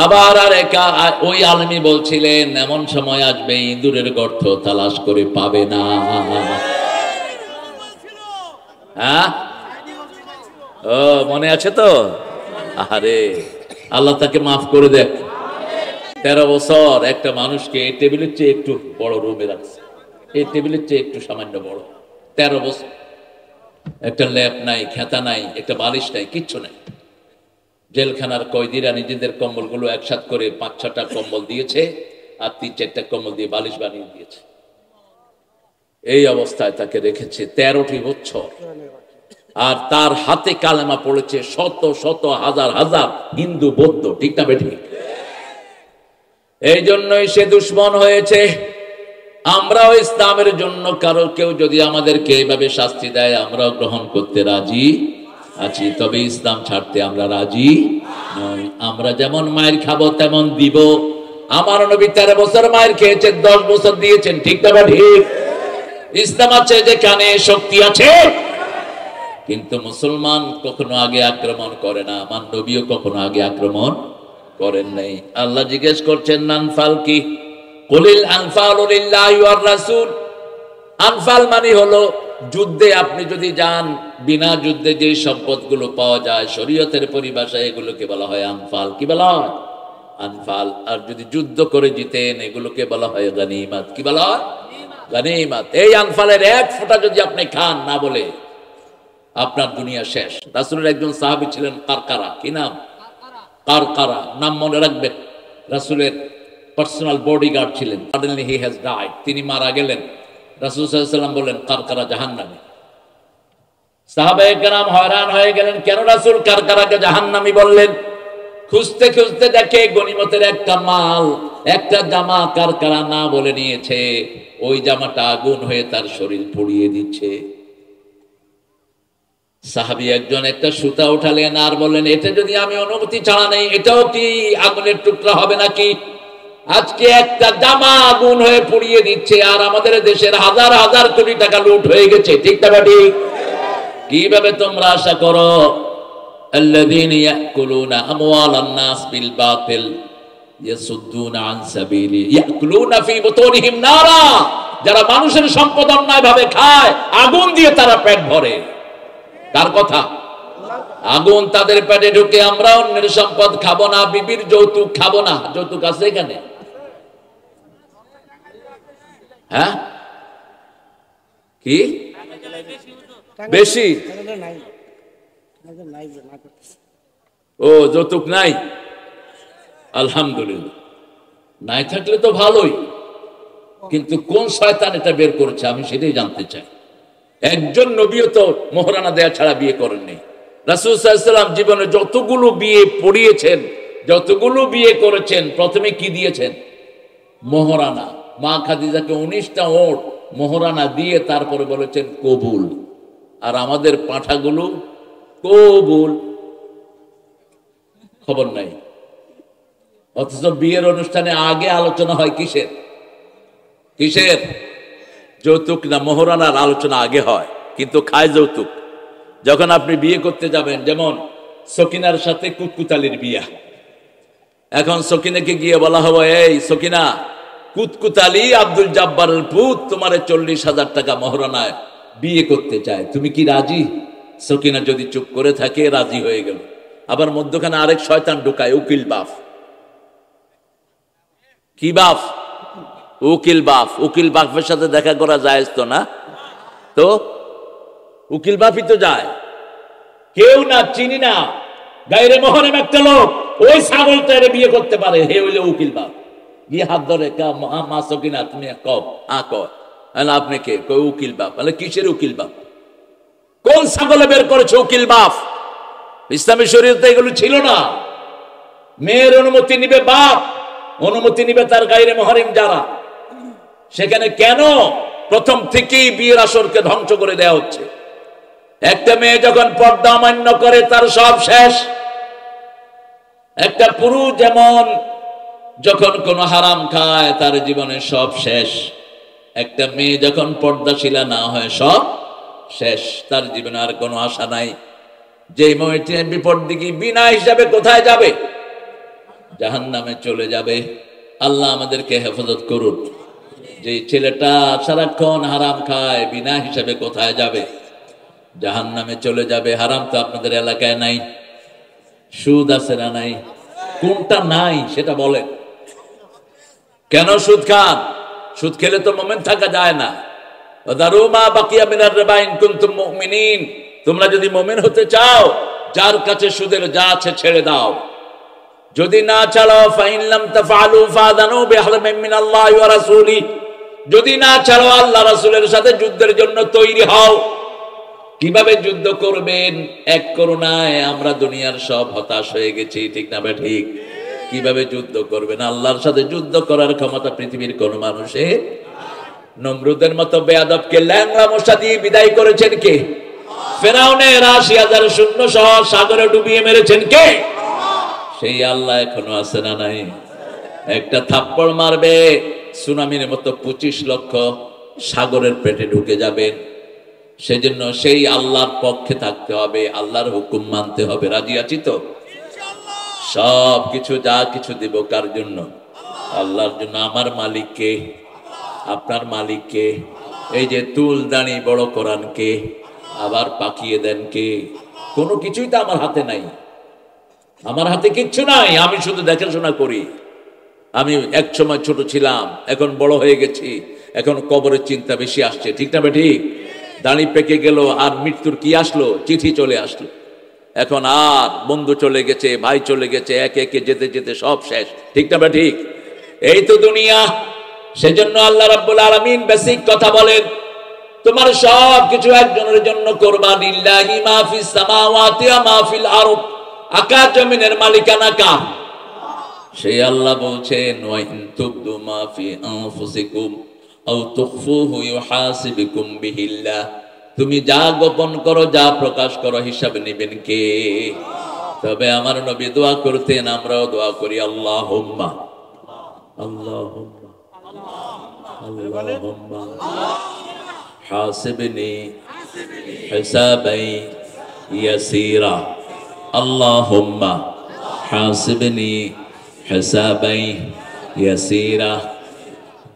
আবার আর একা ওই আলেমী বলছিলেন এমন সময় আসবে ইঁদুরের গর্ত তালাশ করে পাবে না। হ্যাঁ, ও মনে আছে তো? আরে আল্লাহ তাকে মাফ করে দেখ। 13 বছর একটা মানুষকে এই টেবিলের চেয়ে একটু বড় রুমে রাখছে, এই টেবিলের চেয়ে একটু সামান্য বড়। 13 বছর, একটা ল্যাপ নাই, খেতা নাই, একটা বালিশ নাই, কিচ্ছু নাই। জেলখানার কয়েদিরা নিজেদের কম্বলগুলো একসাথ করে 5-6টা কম্বল দিয়েছে, আর 3-4টা কম্বল দিয়ে বালিশ বানিয়ে দিয়েছে। এই অবস্থায় তাকে রেখেছে 13টি বছর। আর তার হাতে কালেমা পড়েছে শত শত হাজার হাজার হিন্দু বৌদ্ধ, ঠিক না বেঠিক? এই জন্যই সে দুশ্মন হয়েছে। আমরাও ইসলামের জন্য কারো কেউ যদি আমাদেরকে এইভাবে শাস্তি দেয় আমরাও গ্রহণ করতে রাজি আছি, তবে ইসলাম ছাড়তে আমরা রাজি নই। আমরা যেমন মায়ের খাবো তেমন দিব। আমার নবী 13 বছর মায়ের খেয়েছেন, 10 বছর দিয়েছেন, ঠিক না ঠিক? ইসলাম আছে যেখানে শক্তি আছে। কিন্তু মুসলমান কখনো আগে আক্রমণ করে না, আমার নবীও কখনো আগে আক্রমণ করেন নাই। আল্লাহ জিজ্ঞেস করছেন আনফাল কি? কুলিল আনফালু লিল্লাহি ওয়ার রাসূল। আনফাল মানে হলো যুদ্ধে আপনি যদি যান, বিনা যুদ্ধে যে সম্পদগুলো পাওয়া যায় শরীয়তের পরিভাষায় এগুলোকে বলা হয় আনফাল। কি বলা হয়? আনফাল। আর যদি যুদ্ধ করে জিতেন এগুলোকে বলা হয় গনিমত। কি বলা হয়? গনিমত। এই আনফালের এক ফোঁটা যদি আপনি খান না বলে আপনার দুনিয়া শেষ। রাসূলের একজন সাহাবী ছিলেন কারকারা। কি নাম? কারকারা। নাম মনে রাখবেন। রাসূলের পার্সোনাল বডিগার্ড ছিলেন। Suddenly he has died. তিনি মারা গেলেন। রাসূল সাল্লাল্লাহু আলাইহি ওয়াসাল্লাম বললেন কারকারা জাহান্নামী। সাহাবায়ে কেরাম হয়রান হয়ে গেলেন, কেন রাসূল কারকারাকে জাহান্নামী বললেন? খুঁজতে খুঁজতে দেখে গনিমতের একটা মাল, একটা জামা কারকারা না বলে নিয়েছে। ওই জামাটা আগুন হয়ে তার শরীর পুড়িয়ে দিচ্ছে। সাহাবী একজন একটা সুতা উঠালেন আর বললেন এটা যদি আমি অনুমতি ছাড়া নেই এটাও কি আগুনের টুকরা হবে নাকি? আজকে একটা জামা আগুন হয়ে পুড়িয়ে দিচ্ছে, আর আমাদের দেশের হাজার হাজার কোটি টাকা লুট হয়ে গেছে, ঠিক না ঠিক? কিভাবে তোমরা আশা করো আল্লাযীনা ইয়াকুলুনা আমওয়ালান নাস বিল বাতিল ইয়াসুদ্দুনা আন সাবিলি ইয়াকুলুনা ফি বুতুনিহিম নারা, যারা মানুষের সম্পদ অন্যায় ভাবে খায় আগুন দিয়ে তারা পেট ভরে। কার কথা? আগুন তাদের পেটে ঢুকে আমরা অন্যের সম্পদ খাবো না, বিবির যৌতুক খাবো না। যৌতুক আছে এখানে? হ্যাঁ, কি বেশি? ও, যৌতুক নাই, আলহামদুলিল্লাহ। নাই থাকলে তো ভালোই, কিন্তু কোন শয়তান এটা বের করেছে আমি সেটাই জানতে চাই। একজন নবীও তো মোহরানা দেয়া ছাড়া বিয়ে করেননি। রাসূল সাল্লাল্লাহু আলাইহি ওয়াসাল্লাম জীবনে যতগুলো বিয়ে পড়িয়েছেন, যতগুলো বিয়ে করেছেন, প্রথমে কি দিয়েছেন? মোহরানা। মা খাদিজাকে 19টা ওট মোহরানা দিয়ে তারপরে বলেছেন কবুল। আর আমাদের পাঁঠাগুলো কবুল, খবর নাই। অথচ বিয়ের অনুষ্ঠানে আগে আলোচনা হয় কিসের? কিসের? যৌতুক না মোহরানার আলোচনা আগে হয়, কিন্তু খায় যৌতুক। যখন আপনি বিয়ে করতে যাবেন, যেমন সকিনার সাথে কুতকুতালির বিয়া, এখন সকিনাকে গিয়ে বলা হবে, এই সকিনা, কুতকুতালি আব্দুল জাব্বারের পুত তোমারে 40,000 টাকা মোহরানায় বিয়ে করতে চায়, তুমি কি রাজি? সকিনা যদি চুপ করে থাকে, রাজি হয়ে গেল। আবার মধ্যখানে আরেক শয়তান ঢুকায়, উকিল বাপ। কি বাপ? উকিল বাপ। উকিল বাপের সাথে দেখা করা যায় তো না? তো উকিল বাপই তো যায়। কেউ না, চিনি না, গায়রে মোহরম একটা লোক ওই ছাগলটারে বিয়ে করতে পারে, হে হইলে উকিল বাপ। গিয়ে হাত ধরে, মা সকিনা তুমি কব আপনি কে? কই উকিল বাপ। কিসের উকিল বাপ? কোন ছাগলে বের করেছে উকিল বাপ? ইসলামী শরীয়তে এগুলো ছিল না। মেয়ের অনুমতি নিবে বাপ, অনুমতি নিবে তার গায়রে মোহরম যারা। সেখানে কেন প্রথম থেকেই বিয়ের আসরকে ধ্বংস করে দেওয়া হচ্ছে? একটা মেয়ে যখন পর্দা অমান্য করে তার সব শেষ। একটা পুরুষ যেমন যখন কোন হারাম খায় তার জীবনে সব শেষ। একটা মেয়ে যখন পর্দাশীলা না হয় সব শেষ, তার জীবনে আর কোনো আশা নাই। যে মেয়েটি বিপরদিকে বিনা হিসাবে কোথায় যাবে? জাহান্নামে চলে যাবে। আল্লাহ আমাদেরকে হেফাজত করুন। যে ছেলেটা সারাক্ষণ হারাম খায়, বিনা হিসাবে কোথায় যাবে? জাহান্নামে চলে যাবে। হারাম তো আপনাদের এলাকায় নাই, সুদ আছে না নাই? কোনটা নাই সেটা বলেন। কেন সুদ খান? সুদ খেলে তো মুমিন থাকা যায় না। ওয়াদারুমা বাকিয়া মিনার রিবা ইন কুনতুম মুমিনিন, তোমরা যদি মুমিন হতে চাও, যার কাছে সুদের যা আছে ছেড়ে দাও। যদি না ছাড়ো, ফাইন লাম তাফআলু ফাযানু বিহারমিন মিনাল্লাহি ওয়া রাসূলি, যদি না ছাড়ো আল্লাহ রাসূলের সাথে যুদ্ধের জন্য তৈরি হও। কিভাবে যুদ্ধ করবেন? এক করুণায় আমরা দুনিয়ার সব হতাশ হয়ে গেছি, ঠিক না ভাই? ঠিক। কিভাবে যুদ্ধ করবেন? আল্লাহর সাথে যুদ্ধ করার ক্ষমতা পৃথিবীর কোন মানুষের। নমরুদের মতো বেয়াদবকে ল্যাংড়া মশা দিয়ে বিদায় করেছেন কে? ফেরাউনের ৮০,০০০ সৈন্য সহ সাগরে ডুবিয়ে মেরেছেন কে? সেই আল্লাহ এখনো আছে না নাই? একটা থাপ্পড় মারবে, সুনামির মতো ২৫ লক্ষ সাগরের পেটে ঢুকে যাবেন। সেজন্য সেই আল্লাহর পক্ষে থাকতে হবে, আল্লাহর হুকুম মানতে হবে। রাজি আছি তো? সব কিছু যা কিছু দিব কার জন্য? আল্লাহর জন্য। আমার মালিককে, আপনার মালিককে। এই যে তুল দানি বড় কোরআন কে, আবার পাকিয়ে দেন কে? কোনো কিছুই তো আমার হাতে নাই। আমার হাতে কিচ্ছু নাই, আমি শুধু দেখাশোনা করি। আমি এক সময় ছোট ছিলাম, এখন বড় হয়ে গেছি, এখন কবরের চিন্তা বেশি আসছে, ঠিক না বেঠি? দাড়ি পেকে গেল, আর মৃত্যুর কি আসলো? চিঠি চলে আসলো। এখন আর বন্ধু চলে গেছে, ভাই চলে গেছে, একে একে যেতে যেতে সব শেষ, ঠিক না ঠিক? এই তো দুনিয়া। সেজন্য আল্লাহ রাব্বুল আলামিন বেসিক কথা বলেন, তোমার সব কিছু একজনের জন্য করবা। লিল্লাহি মা ফিস সামাওয়াতি ওয়া মা ফিল আরদ, আকাশ জমিনের মালিকানা কার? সেই আল্লাহ বলছেন, ওয়া ইন তুবদু মা ফি আনফুসিকুম আও তুখফুহু ইউহাসিবুকুম বিহিল্লাহ, তুমি যা গোপন করো, যা প্রকাশ করো, হিসাব নেবেন কে? তবে আমার নবী দোয়া করতেন, আমরাও দোয়া করি, আল্লাহুম্মা আল্লাহুম্মা আল্লাহুম্মা হাসিবনি হিসাবাই ইয়াসীরা, আল্লাহুম্মা হাসিবনি হিসাবাই ইয়াসীরা।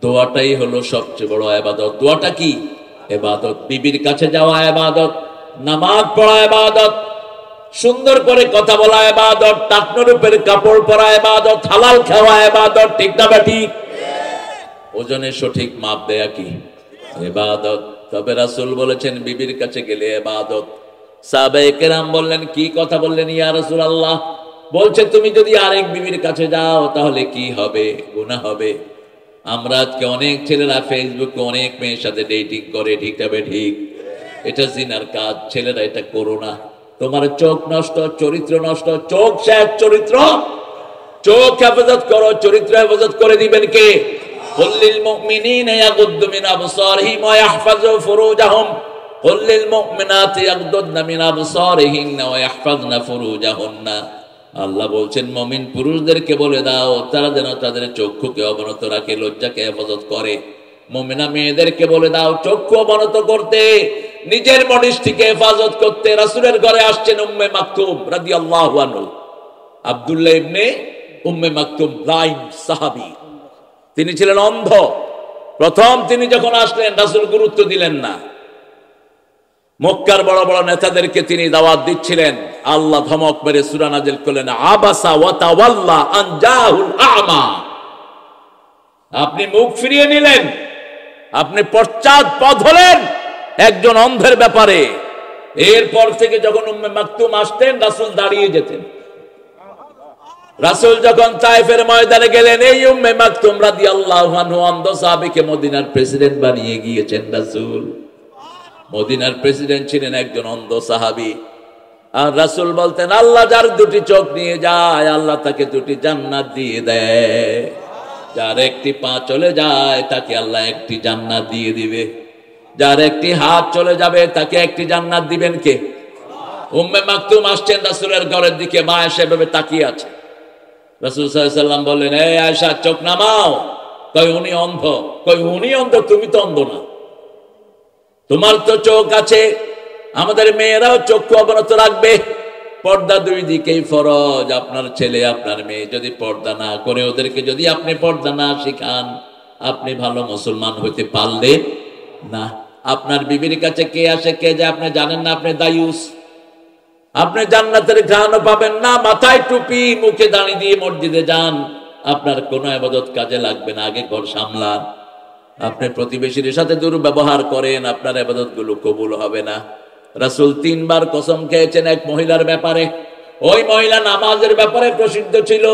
দোয়াটাই হলো সবচেয়ে বড় ইবাদত। দোয়াটা কি? ইবাদত। বিবির কাছে যাওয়া ইবাদত, নামাজ পড়া ইবাদত, সুন্দর করে কথা বলা ইবাদত, টাকনোর উপরে কাপড় পরা ইবাদত, হালাল খাওয়া ইবাদত, ঠিক না ঠিক? ওজনের সঠিক মাপ দেয়া কি ইবাদত। তবে রাসূল বলেছেন বিবির কাছে গেলে ইবাদত। সাহাবায়ে কেরাম বললেন, কি কথা বললেন ইয়া রাসূলুল্লাহ? বলছে তুমি যদি আরেক বিবির কাছে যাও তাহলে কি হবে? গুনাহ হবে। আমরা আজকে অনেক ছেলেরা ফেসবুকে অনেক মেয়ের সাথে ডেটিং করে, ঠিক তবে ঠিক? এটা জিনার কাজ, ছেলেরা এটা করো না। তোমার চোখ নষ্ট, চরিত্র নষ্ট, চোখ শেষ, চরিত্র। চোখ হেফাজত করো, চরিত্র হেফাজত করে দিবেন কে? কুল্লিল মুমিনিনা ইয়াগুদ্দু মিন আবসারিহিম ওয়া ইয়াহফাযু ফুরুজাহুম কুল্লিল মুমিনাতি ইয়াগুদ্দুনা মিন আবসারিহিন্না ওয়া ইয়াহফাযনা ফুরুজাহুন্না। আল্লাহ বলছেন মুমিন পুরুষদেরকে বলে দাও তারা যেন তাদের চক্ষুকে অবনত রাখে, লজ্জাকে হেফাজত করে। মুমিনা মেয়েদেরকে বলে দাও চক্ষু অবনত করতে, নিজের মডিস্টিকে হেফাজত করতে। রাসূলের ঘরে আসছেন উম্মে মাকতুম রাদিয়াল্লাহু আনহু, আব্দুল্লাহ ইবনে উম্মে মাকতুম, ব্লাইন্ড সাহাবী। তিনি ছিলেন অন্ধ। প্রথম তিনি যখন আসলেন রাসূল গুরুত্ব দিলেন না। মক্কার বড় বড় নেতাদেরকে তিনি দাওয়াত দিচ্ছিলেন। আল্লাহ ধমক মেরে সূরা নাজিল করলেন, আবাসা ওয়া তাওয়াল্লা আন জাহুল আ'মা। আপনি মুখ ফিরিয়ে নিলেন, আপনি পশ্চাৎপদ হলেন একজন অন্ধের ব্যাপারে। এরপর থেকে যখন উম্মে মাকতুম আসতেন রাসূল দাঁড়িয়ে যেতেন। রাসূল যখন তায়েফের ময়দানে গেলেন, এই উম্মে মাকতুম রাদিয়াল্লাহু আনহু অন্ধ সাহাবীকে মদিনার প্রেসিডেন্ট বানিয়ে গিয়েছেন রাসূল। মদিনার প্রেসিডেন্ট ছিলেন একজন অন্ধ সাহাবী। আর রাসূল বলতেন, আল্লাহ যার দুটি চোখ নিয়ে যায় আল্লাহ তাকে দুটি জান্নাত দিয়ে দেয়। যার একটি পা চলে যায় তাকে আল্লাহ একটি জান্নাত দিয়ে দিবে। যার একটি হাত চলে যাবে তাকে একটি জান্নাত দিবেন কে? উম্মে মাকতুম আসছেন রাসূলের ঘরের দিকে, মা এসে এভাবে তাকিয়ে আছে। রাসূল সাল্লাল্লাহু আলাইহি ওয়াসাল্লাম বললেন, এই আয়েশা চোখ নামাও। কই উনি অন্ধ। কই উনি অন্ধ, তুমি তো অন্ধ না। তোমার তো চোখ আছে, আমাদের মেয়েরাও চক্ষু অবনত রাখবে। পর্দা দুই দিকেই ফরজ। আপনার ছেলে আপনার মেয়ে যদি পর্দা না করে, ওদেরকে যদি আপনি পর্দা না শিখান, আপনি ভালো মুসলমান হইতে পারলেন না। আপনার বিবির কাছে কে আসে কে যায় আপনি জানেন না, আপনি দায়ুস। আপনি জান্নাতের ঘ্রাণও পাবেন না। মাথায় টুপি, মুখে দাড়ি দিয়ে মসজিদে যান, আপনার কোনো ইবাদত কাজে লাগবে না। আগে ঘর সামলান। আপনি প্রতিবেশীর সাথে দুর্ব্যবহার করেন, আপনার ইবাদত গুলো কবুল হবে না। রাসূল 3 বার কসম খেয়েছেন এক মহিলার ব্যাপারে। ওই মহিলা নামাজের ব্যাপারে প্রসিদ্ধ ছিল,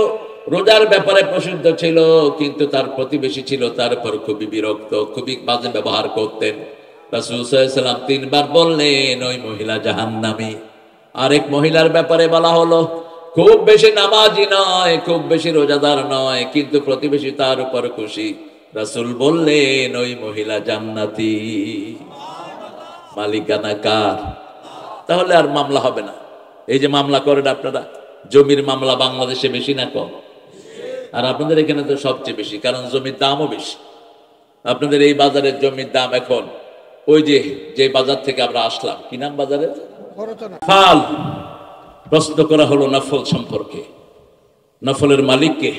রোজার ব্যাপারে প্রসিদ্ধ ছিল, কিন্তু তার প্রতিবেশী ছিল তার উপর খুবই বিরক্ত, খুবই বাজে ব্যবহার করতেন। রাসূল সাল্লাল্লাহু আলাইহি ওয়াসাল্লাম 3 বার বললেন ওই মহিলা জাহান্নামী। আরেক মহিলার ব্যাপারে বলা হলো, খুব বেশি নামাজি নয়, খুব বেশি রোজাদার নয়, কিন্তু প্রতিবেশী তার উপর খুশি। রাসূল বললেন ওই মহিলা জান্নাতি। মালিকানা কার? তাহলে আর মামলা হবে না। এই যে মামলা করেন আপনারা, জমির মামলা বাংলাদেশে বেশি না কম? আর আপনাদের এখানে তো সবচেয়ে বেশি, কারণ জমির দামও বেশি। আপনাদের এই বাজারের জমির দাম এখন ওই যে বাজার থেকে আমরা আসলাম, কি নাম বাজারে? ফাল। প্রশ্ন করা হলো নফল সম্পর্কে। নফলের মালিক কে?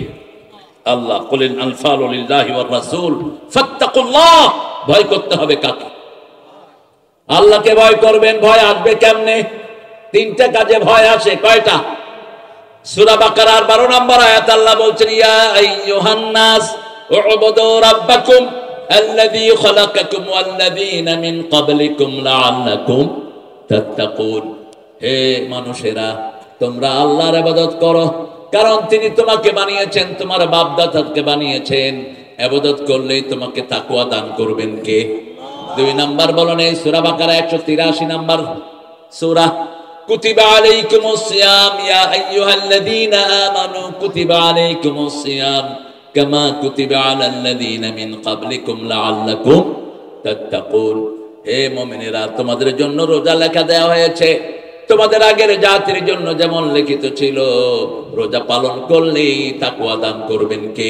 আল্লাহ। কুলিল আনফালু লিল্লাহি ওয়ার রাসূল ফাত্তাকুল্লাহ। ভয় করতে হবে কাকে? আল্লাহকে ভয় করবেন। ভয় আসবে কেমনে? 3টা কাজে ভয় আসে। কয়টা? সূরা বাকারার 12 নম্বর আয়াত আল্লাহ বলছেন, ইয়া আইয়ুহান নাস উ'বুদু রাব্বাকুম আল্লাযী খালাকাকুম ওয়াল্লাযীনা মিন ক্বাবলিকুম লাআল্লাকুম তাত্তাকুন। হে মানুষেরা, তোমরা আল্লাহর ইবাদত করো, কারণ তিনি তোমাকে বানিয়েছেন, তোমার বাপ দাদাকে বানিয়েছেন। ইবাদত করলেই তোমাকে তাকওয়া দান করবেন কে? 2 নাম্বার বলেন এই সূরা বাকারা 183 নাম্বার সূরা, কুতিবা আলাইকুমুস সিয়াম ইয়া আইয়ুহাল্লাযীনা আমানু কুতিবা আলাইকুমুস সিয়াম কামা কুতিবা আলাল্লাযীনা মিন ক্বাবলিকুম লাআল্লাকুম তাত্তাকুন। হে মুমিনেরা, তোমাদের জন্য রোজা লেখা দেওয়া হয়েছে তোমাদের আগের জাতির জন্য যেমন লিখিত ছিল। রোজা পালন করলেই তাকওয়া দান করবেন কে?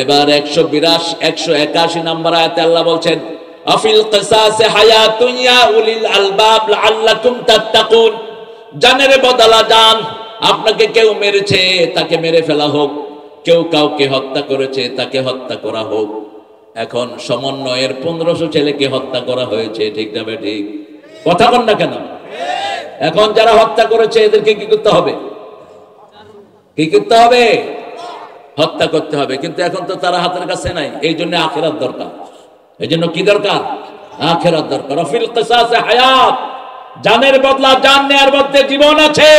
এবার 181 নাম্বার আয়াতে আল্লাহ বলছেন, আফিল কিসাসে হায়াতুন ইয়া উলিল আলবাব লাআল্লাকুম তাত্তাকুন। জানের বদলা জান। আপনাকে কেউ মেরেছে, তাকে মেরে ফেলা হোক। কেউ কাউকে হত্যা করেছে, তাকে হত্যা করা হোক। এখন সমন্বয়ের 1500 ছেলেকে হত্যা করা হয়েছে, ঠিক না ঠিক? কথা বল না কেন? এখন যারা হত্যা করেছে এদেরকে কি করতে হবে? কি করতে হবে? হত্যা করতে হবে। কিন্তু এখন তো তারা হাতের কাছে নাই, এই জন্য আখিরাত দরকার। এই জন্য কি দরকার? আখিরাত দরকার। ফিল কিসাসে হায়াত, জানের বদলা জান নেয়ার মধ্যে জীবন আছে।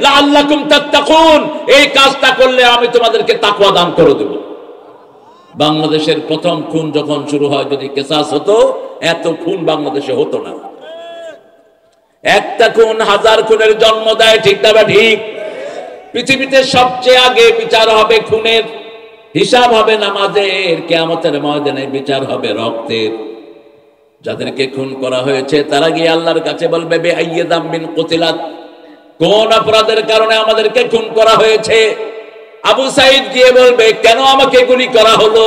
লাআল্লাকুম তাত্তাকুন, এই কাজটা করলে আমি তোমাদেরকে তাকওয়া দান করে দেব। বাংলাদেশের প্রথম খুন যখন শুরু হয়, যদি কিসাস হতো এত খুন বাংলাদেশে হতো না। একটা খুন 1000 খুনের জন্ম দেয়, ঠিক না? ঠিক। পৃথিবীতে সবচেয়ে আগে বিচার হবে খুনের, হিসাব হবে নামাজের, কিয়ামতের ময়দানে বিচার হবে রক্তের। যাদেরকে খুন করা হয়েছে তারা গিয়ে আল্লাহর কাছে বলবে বিআইয়ি যামবিন কুতিলাত, কোন অপরাধের কারণে আমাদেরকে খুন করা হয়েছে? আবু সাঈদ গিয়ে বলবে কেন আমাকে গুলি করা হলো?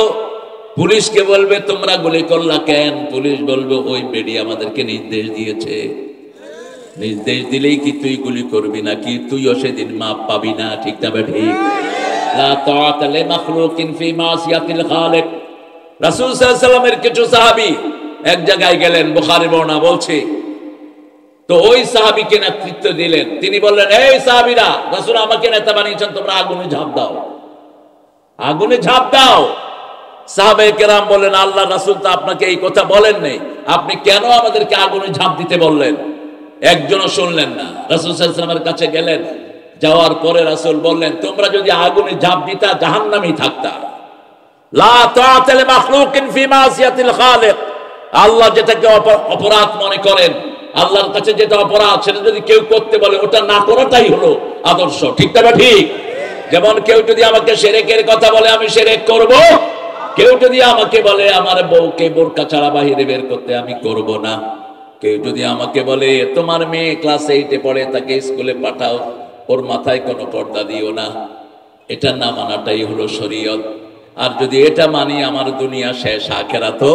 পুলিশকে বলবে তোমরা গুলি করলা কেন? পুলিশ বলবে ওই বেডি আমাদেরকে নির্দেশ দিয়েছে। নির্দেশ দিলেই কি তুই গুলি করবি নাকি? তুইও সেদিন মাপ পাবি না, ঠিক না? ঠিক। লা তাআতা লিমাখলুকিন ফি মাসিয়াতিল খালিক। রাসূল সাল্লাল্লাহু আলাইহি ওয়াসাল্লামের কিছু সাহাবী এক জায়গায় গেলেন, বুখারী বর্ণনা বলছে। তো ওই সাহাবীকে নেতৃত্ব দিলেন। তিনি বললেন, এই সাহাবীরা, রাসূল আমাকে নেতা বানিয়েছেন, তোমরা আগুনে ঝাঁপ দাও, আগুনে ঝাঁপ দাও। সাহাবায়ে কেরাম বললেন, আল্লাহ রাসূল তো আপনাকে এই কথা বলেন নাই, আপনি কেন আমাদেরকে আগুনে ঝাঁপ দিতে বললেন? একজনও শুনলেন না। রাসূল সাল্লাল্লাহু আলাইহি ওয়াসাল্লামের কাছে গেলেন, যাওয়ার পরে রাসূল বললেন, তোমরা যদি আগুনে ঝাঁপ দিতা জাহান্নামেই থাকতা। লা তাআতা লিমাখলুকিন ফি মাসিয়াতিল খালিক। আল্লাহ যেটাকে অপরাধ মনে করেন, আল্লাহর কাছে যেটা অপরাধ, সেটা যদি কেউ করতে বলে ওটা না করাটাই হলো আদর্শ, ঠিক না? ঠিক। যেমন কেউ যদি আমাকে শিরকের কথা বলে আমি শিরক করব, কেউ যদি আমাকে বলে আমার বউকে বোরকা ছাড়া বাহিরে বের করতে, আমি করব না। কেউ যদি আমাকে বলে তোমার মেয়ে ক্লাস 8-এ পড়ে, তাকে স্কুলে পাঠাও, ওর মাথায় কোনো পর্দা দিও না, এটা না মানাটাই হলো শরীয়ত। আর যদি এটা মানি, আমার দুনিয়া শেষ, আখিরাতও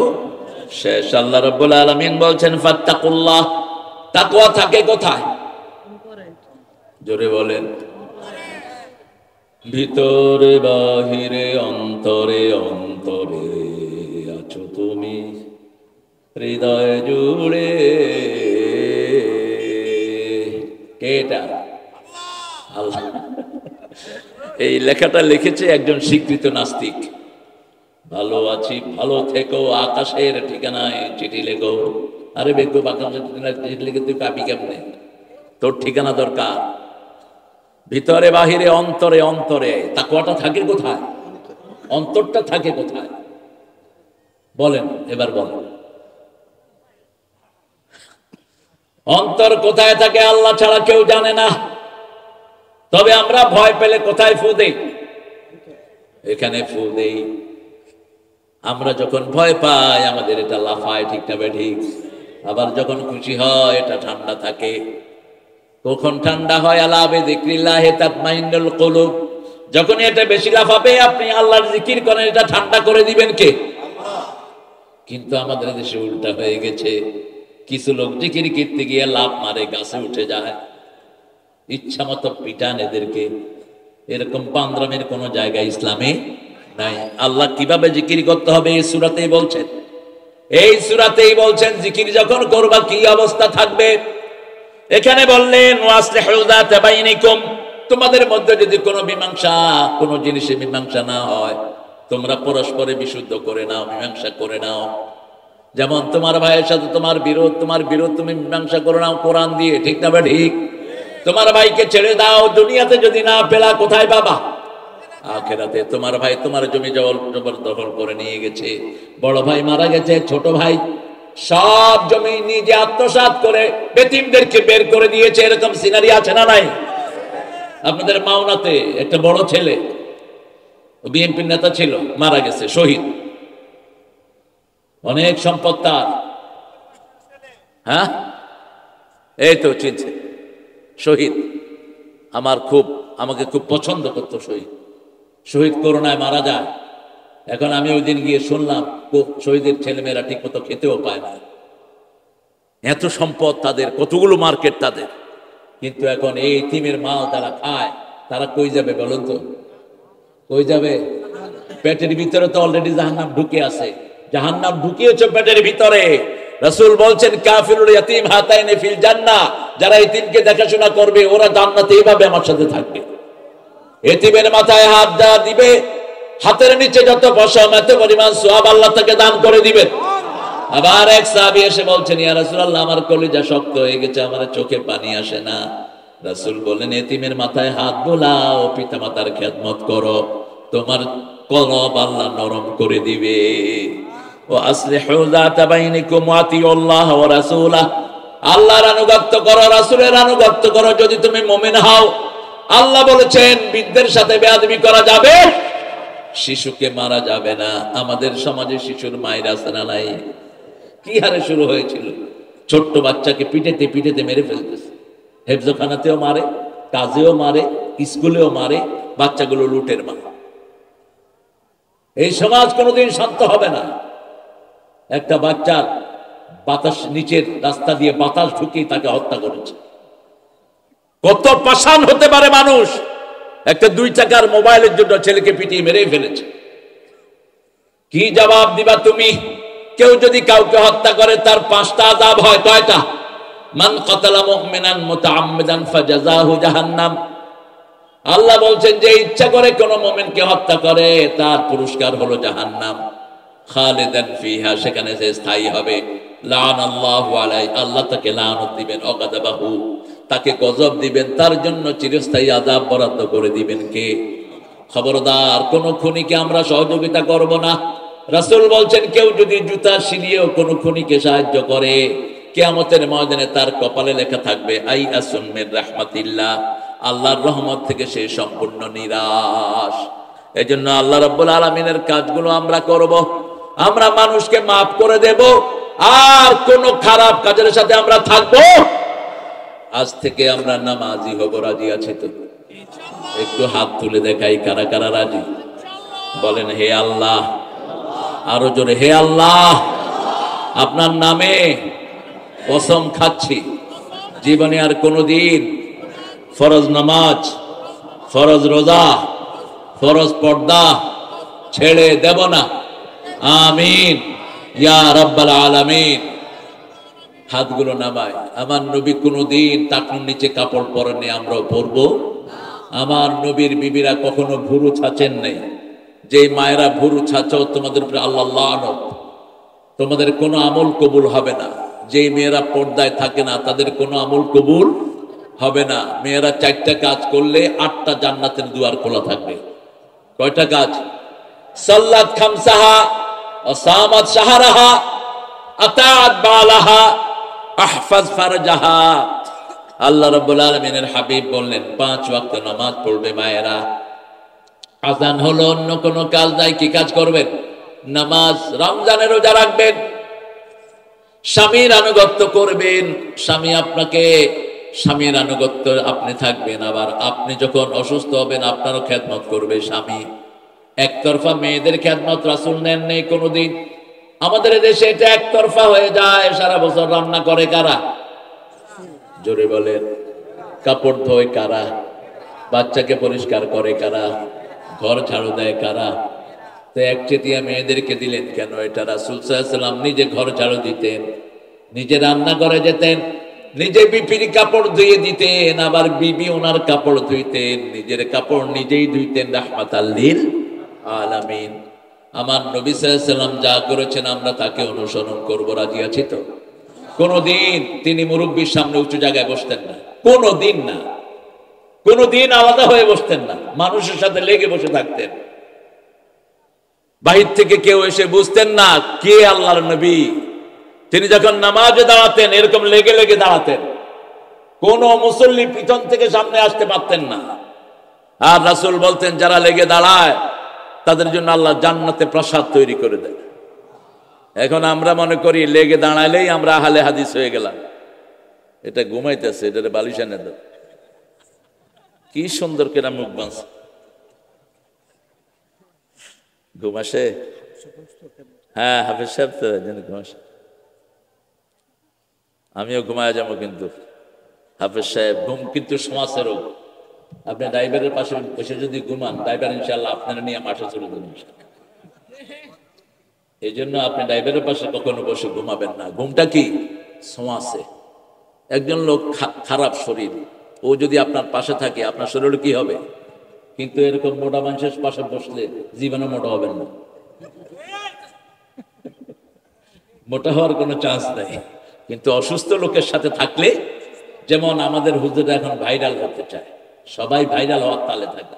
শেষ। আল্লাহ রাব্বুল আলামিন বলছেন ফাত্তাকুল্লাহ, তাকওয়া থাকে কোথায়? জোরে বলেন। ভিতরে বাহিরে অন্তরে অন্তরে আছো তুমি, হৃদয় জুড়ে। কেটা? আল্লাহ। এই লেখাটা লিখেছে একজন স্বীকৃত নাস্তিক। ভালো আছি, ভালো থেকো, আকাশের ঠিকানায় চিঠি লেখো। আরে বেগো, আকাশের চিঠি লিখে তুই পাবি কেমনে? তোর ঠিকানা দরকার। ভিতরে বাহিরে অন্তরে অন্তরে, তাকওয়াটা থাকে কোথায়? অন্তরটা থাকে কোথায়? বলেন, এবার বলেন। অন্তর কোথায় থাকে আল্লাহ ছাড়া কেউ জানে না। তবে আমরা ভয় পেলে কোথায় ফু দেই? এখানে ফু দেই। আমরা যখন ভয় পাই আমাদের এটা লাফায়, ঠিক না? ঠিক। আবার যখন খুশি হয় এটা ঠান্ডা থাকে। কখন ঠান্ডা হয়? আলা বিযিকরিল্লাহি তাতমাইন্নুল কুলুব। যখন এটা বেশি লাফাবে, আপনি আল্লাহর জিকির করেন, এটা ঠান্ডা করে দিবেন কে? আল্লাহ। কিন্তু আমাদের দেশে উল্টা হয়ে গেছে। কিছু লোক জিকির করতে গিয়ে লাফ মারে, গাছে উঠে যায়, ইচ্ছা মতো পিটান এদেরকে। এরকম পান্দ্রামের কোন জায়গা ইসলামে নাই। আল্লাহ কিভাবে জিকির করতে হবে এই সূরাতেই বলছেন। এই সূরাতেই বলছেন জিকির যখন করবা কি অবস্থা থাকবে। এখানে বললেন ওয়াসলিহু যাতা বাইনিকুম, তোমাদের মধ্যে যদি কোনো মীমাংসা, কোনো জিনিসে মীমাংসা না হয়, তোমরা পরস্পরে বিশুদ্ধ করে নাও, মীমাংসা করে নাও। যেমন তোমার ভাইয়ের সাথে তোমার বিরোধ তুমি মীমাংসা করে নাও কোরআন দিয়ে, ঠিক না? ঠিক। তোমার ভাইকে ছেড়ে দাও, দুনিয়াতে যদি না পেলা কোথায় পাবা? আখিরাতে। তোমার ভাই তোমার জমি জবরদখল করে নিয়ে গেছে, বড় ভাই মারা গেছে, ছোট ভাই সব জমি নিজে আত্মসাৎ করে বেতিমদেরকে বের করে দিয়েছে। এরকম সিনারি আছে না নাই? আপনাদের মাওনাতে একটা বড় ছেলে, বিএনপির নেতা ছিল, মারা গেছে, শহীদ। অনেক সম্পদ তার। হ্যাঁ, এই তো চিনছে, শহীদ। আমাকে খুব পছন্দ করতো শহীদ। শহীদ করোনায় মারা যায়। এখন আমি ওই দিন গিয়ে শুনলাম শহীদের ছেলেমেয়েরা ঠিক মতো খেতেও পায় না। এত সম্পদ তাদের, কতগুলো মার্কেট তাদের, কিন্তু এখন এই ইতিমের মাল তারা খায়, তারা কই যাবে বলুন তো? কই যাবে? পেটের ভিতরে তো অলরেডি জাহান্নাম ঢুকে আছে। জাহান্নাম ঢুকিয়েছে পেটের ভিতরে। রাসূল বলছেন কাফিরুল ইয়াতীম হাতাইনি ফিল জান্নাহ, যারা এতিমকে দেখাশোনা করবে ওরা জান্নাতে এইভাবে আমার সাথে থাকবে। এতিমের মাথায় হাত দেওয়া দিবে, হাতের নিচে যত পশম এত পরিমাণ সওয়াব আল্লাহ তাকে দান করে দিবেন। আবার এক সাহাবী এসে বলছেন, ইয়া রাসূলুল্লাহ, আমার কলিজা শক্ত হয়ে গেছে, আমার চোখে পানি আসে না। রাসূল বললেন, এতিমের মাথায় হাত বোলাও, পিতামাতার খেদমত করো, তোমার কলব আল্লাহ নরম করে দিবে। ও আসলিহু যাতা বাইনিকুম ওয়া আতিউল্লাহ ওয়া রাসূলাহ, আল্লাহর আনুগত্য করো, রাসূলের আনুগত্য করো যদি তুমি মুমিন হও। আল্লাহ বলেছেন বৃদ্ধের সাথে বেয়াদবি করা যাবে, শিশুকে মারা যাবে না। আমাদের সমাজে শিশুর মায়ের আছে না নাই? কি হারে শুরু হয়েছিল, ছোট্ট বাচ্চাকে পিটেতে পিটেতে মেরে ফেলতেছে। হেফজখানাতেও মারে, কাজেও মারে, স্কুলেও মারে, বাচ্চাগুলো লুটের মা। এই সমাজ কোনোদিন শান্ত হবে না। একটা বাচ্চার বাতাস নিচের রাস্তা দিয়ে বাতাস ঢুকিয়ে তাকে হত্যা করেছে। কত পাষাণ হতে পারে মানুষ! একটা 2 টাকার মোবাইলের জন্য ছেলেকে পিটিয়ে মেরে ফেলেছে। কি জবাব দিবা তুমি? কেউ যদি কাউকে হত্যা করে তার 5টা আযাব হয়। কয়টা? মান কাতালা মুমিনান মুতাআম্মিদান ফাজাযাহু জাহান্নাম। আল্লাহ বলছেন যে ইচ্ছা করে কোন মুমিনকে হত্যা করে তার পুরস্কার হলো জাহান্নাম, খালিদান ফিহা, সেখানে সে স্থায়ী হবে। লানাল্লাহু আলাইহি, আল্লাহ তাকে লানত দিবেন, ওয়াগাদাবাহু, তাকে গজব দিবেন, তার জন্য চিরস্থায়ী আযাব বরাদ্দ করে দিবেন কে? খবরদার, কোন খুনিকে আমরা সহযোগিতা করব না। রাসূল বলছেন কেউ যদি জুতা ছিঁড়িয়েও কোন খুনিকে সাহায্য করে, কিয়ামতের ময়দানে তার কপালে লেখা থাকবে আই আসুন মির রাহমাতিল্লাহ, আল্লাহর রহমত থেকে সে সম্পূর্ণ নিরাশ। এজন্য আল্লাহ রাব্বুল আলামিনের কাজগুলো আমরা করব, আমরা মানুষকে মাফ করে দেব, আর কোন খারাপ কাজের সাথে আমরা থাকব। আজ থেকে আমরা নামাজি হব। রাজি আছে তো? একটু হাত তুলে দেখাই কারা কারা রাজি। বলেন হে আল্লাহ, আরো জোরে হে আল্লাহ, আপনার নামে কসম খাচ্ছি জীবনে আর কোনদিন ফরজ নামাজ, ফরজ রোজা, ফরজ পর্দা ছেড়ে দেব না। আমিন ইয়া রাব্বাল আলামিন। হাতগুলো নামায়। আমার নবী কোনদিন টাকনুর নিচে কাপড় পরেননি, আমরাও পরবো। আমার নবীর বিবিরা কখনো ভুরু ছাচেন নাই। যে মায়েরা ভুরু ছাচাও তোমাদের উপরে আল্লাহ লানত, তোমাদের কোনো আমল কবুল হবে না। যেই মেয়েরা পর্দায় থাকে না তাদের কোনো আমল কবুল হবে না। মেয়েরা 4টা কাজ করলে 8টা জান্নাতের দুয়ার খোলা থাকবে। কয়টা কাজ? সাল্লাত খামসাহা ওয়া সামাত শাহরাহা আতাআত বালাহা আহফাজ ফারজাহা। আল্লাহ রাব্বুল আলামিনের হাবিব বললেন 5 ওয়াক্ত নামাজ পড়বে মায়েরা। আযান হলো, অন্য কোনো কাজ নাই, কি কাজ করবেন? নামাজ। রমজানের রোজা রাখবেন, স্বামীর আনুগত্য করবেন। স্বামী আপনাকে, স্বামীর আনুগত্য আপনি থাকবেন। আবার আপনি যখন অসুস্থ হবেন আপনারও খেদমত করবে স্বামী। একতরফা মেয়েদের খেদমত রাসূল নেন নেই কোনোদিন। আমাদের দেশে এটা একতরফা হয়ে যায়। সারা বছর রান্না করে কারা? জোরে বলেন। কাপড় ধোয় কারা? বাচ্চাকে পরিষ্কার করে কারা? ঘর ঝাড়ু দেয় কারা? তো একচেটিয়া মেয়েদেরকে দিলেন কেন? এটা রাসূল সাল্লাল্লাহু আলাইহি ওয়াসাল্লাম নিজে ঘর ঝাড়ু দিতেন, নিজে রান্না করে যেতেন, নিজে বিবির কাপড় ধুয়ে দিতেন, আবার বিবি ওনার কাপড় ধুইতেন, নিজের কাপড় নিজেই ধুইতেন। রাহমাতাল লিল আলামিন। আমার নবী সাল্লাল্লাহু আলাইহি ওয়াসাল্লাম যা করেছেন আমরা তাকে অনুসরণ করব। রাজি আছি তো? কোনদিন তিনি মুরব্বির সামনে উঁচু জায়গায় বসতেন না, কোনদিন না। কোনদিন আলাদা হয়ে বসতেন না, মানুষের সাথে লেগে বসে থাকতেন। বাহির থেকে কেউ এসে বুঝতেন না কে আল্লাহর নবী। তিনি যখন নামাজে দাঁড়াতেন এরকম লেগে লেগে দাঁড়াতেন, কোন মুসল্লি পিছন থেকে সামনে আসতে পারতেন না। আর রাসূল বলতেন যারা লেগে দাঁড়ায় তাদের জন্য আল্লাহ জান্নাতে প্রাসাদ তৈরি করে দেয়। এখন আমরা মনে করি লেগে দাঁড়াইলেই আমরা আহলে হাদিস হয়ে গেলাম। এটা ঘুমাইতেছে, এটা বালিশ এনে দাও। কি সুন্দর কেনা মুখ বাঁচ, ঘুমাসে। হ্যাঁ হাফেজ সাহেব তো ঘুমাসে, আমিও ঘুমায় যাবো। কিন্তু হাফেজ সাহেব ঘুম কিন্তু সমাজের রোগ। আপনি ড্রাইভারের পাশে বসে যদি ঘুমান, ড্রাইভার ইনশাল্লাহ আপনারা নিয়ে মাঠে চলে যাবেন। এই জন্য আপনি ড্রাইভারের পাশে কখনো বসে ঘুমাবেন না। ঘুমটা কি? সোয়াসে। একজন লোক খারাপ শরীর, ও যদি আপনার পাশে থাকে আপনার শরীর কি হবে? কিন্তু এরকম মোটা মানুষের পাশে বসলে জীবনে মোটা হবেন না, মোটা হওয়ার কোনো চান্স নাই। কিন্তু অসুস্থ লোকের সাথে থাকলে, যেমন আমাদের হুজুর এখন ভাইরাল হতে চায়, সবাই ভাইরাল হওয়ার তালে থাকে,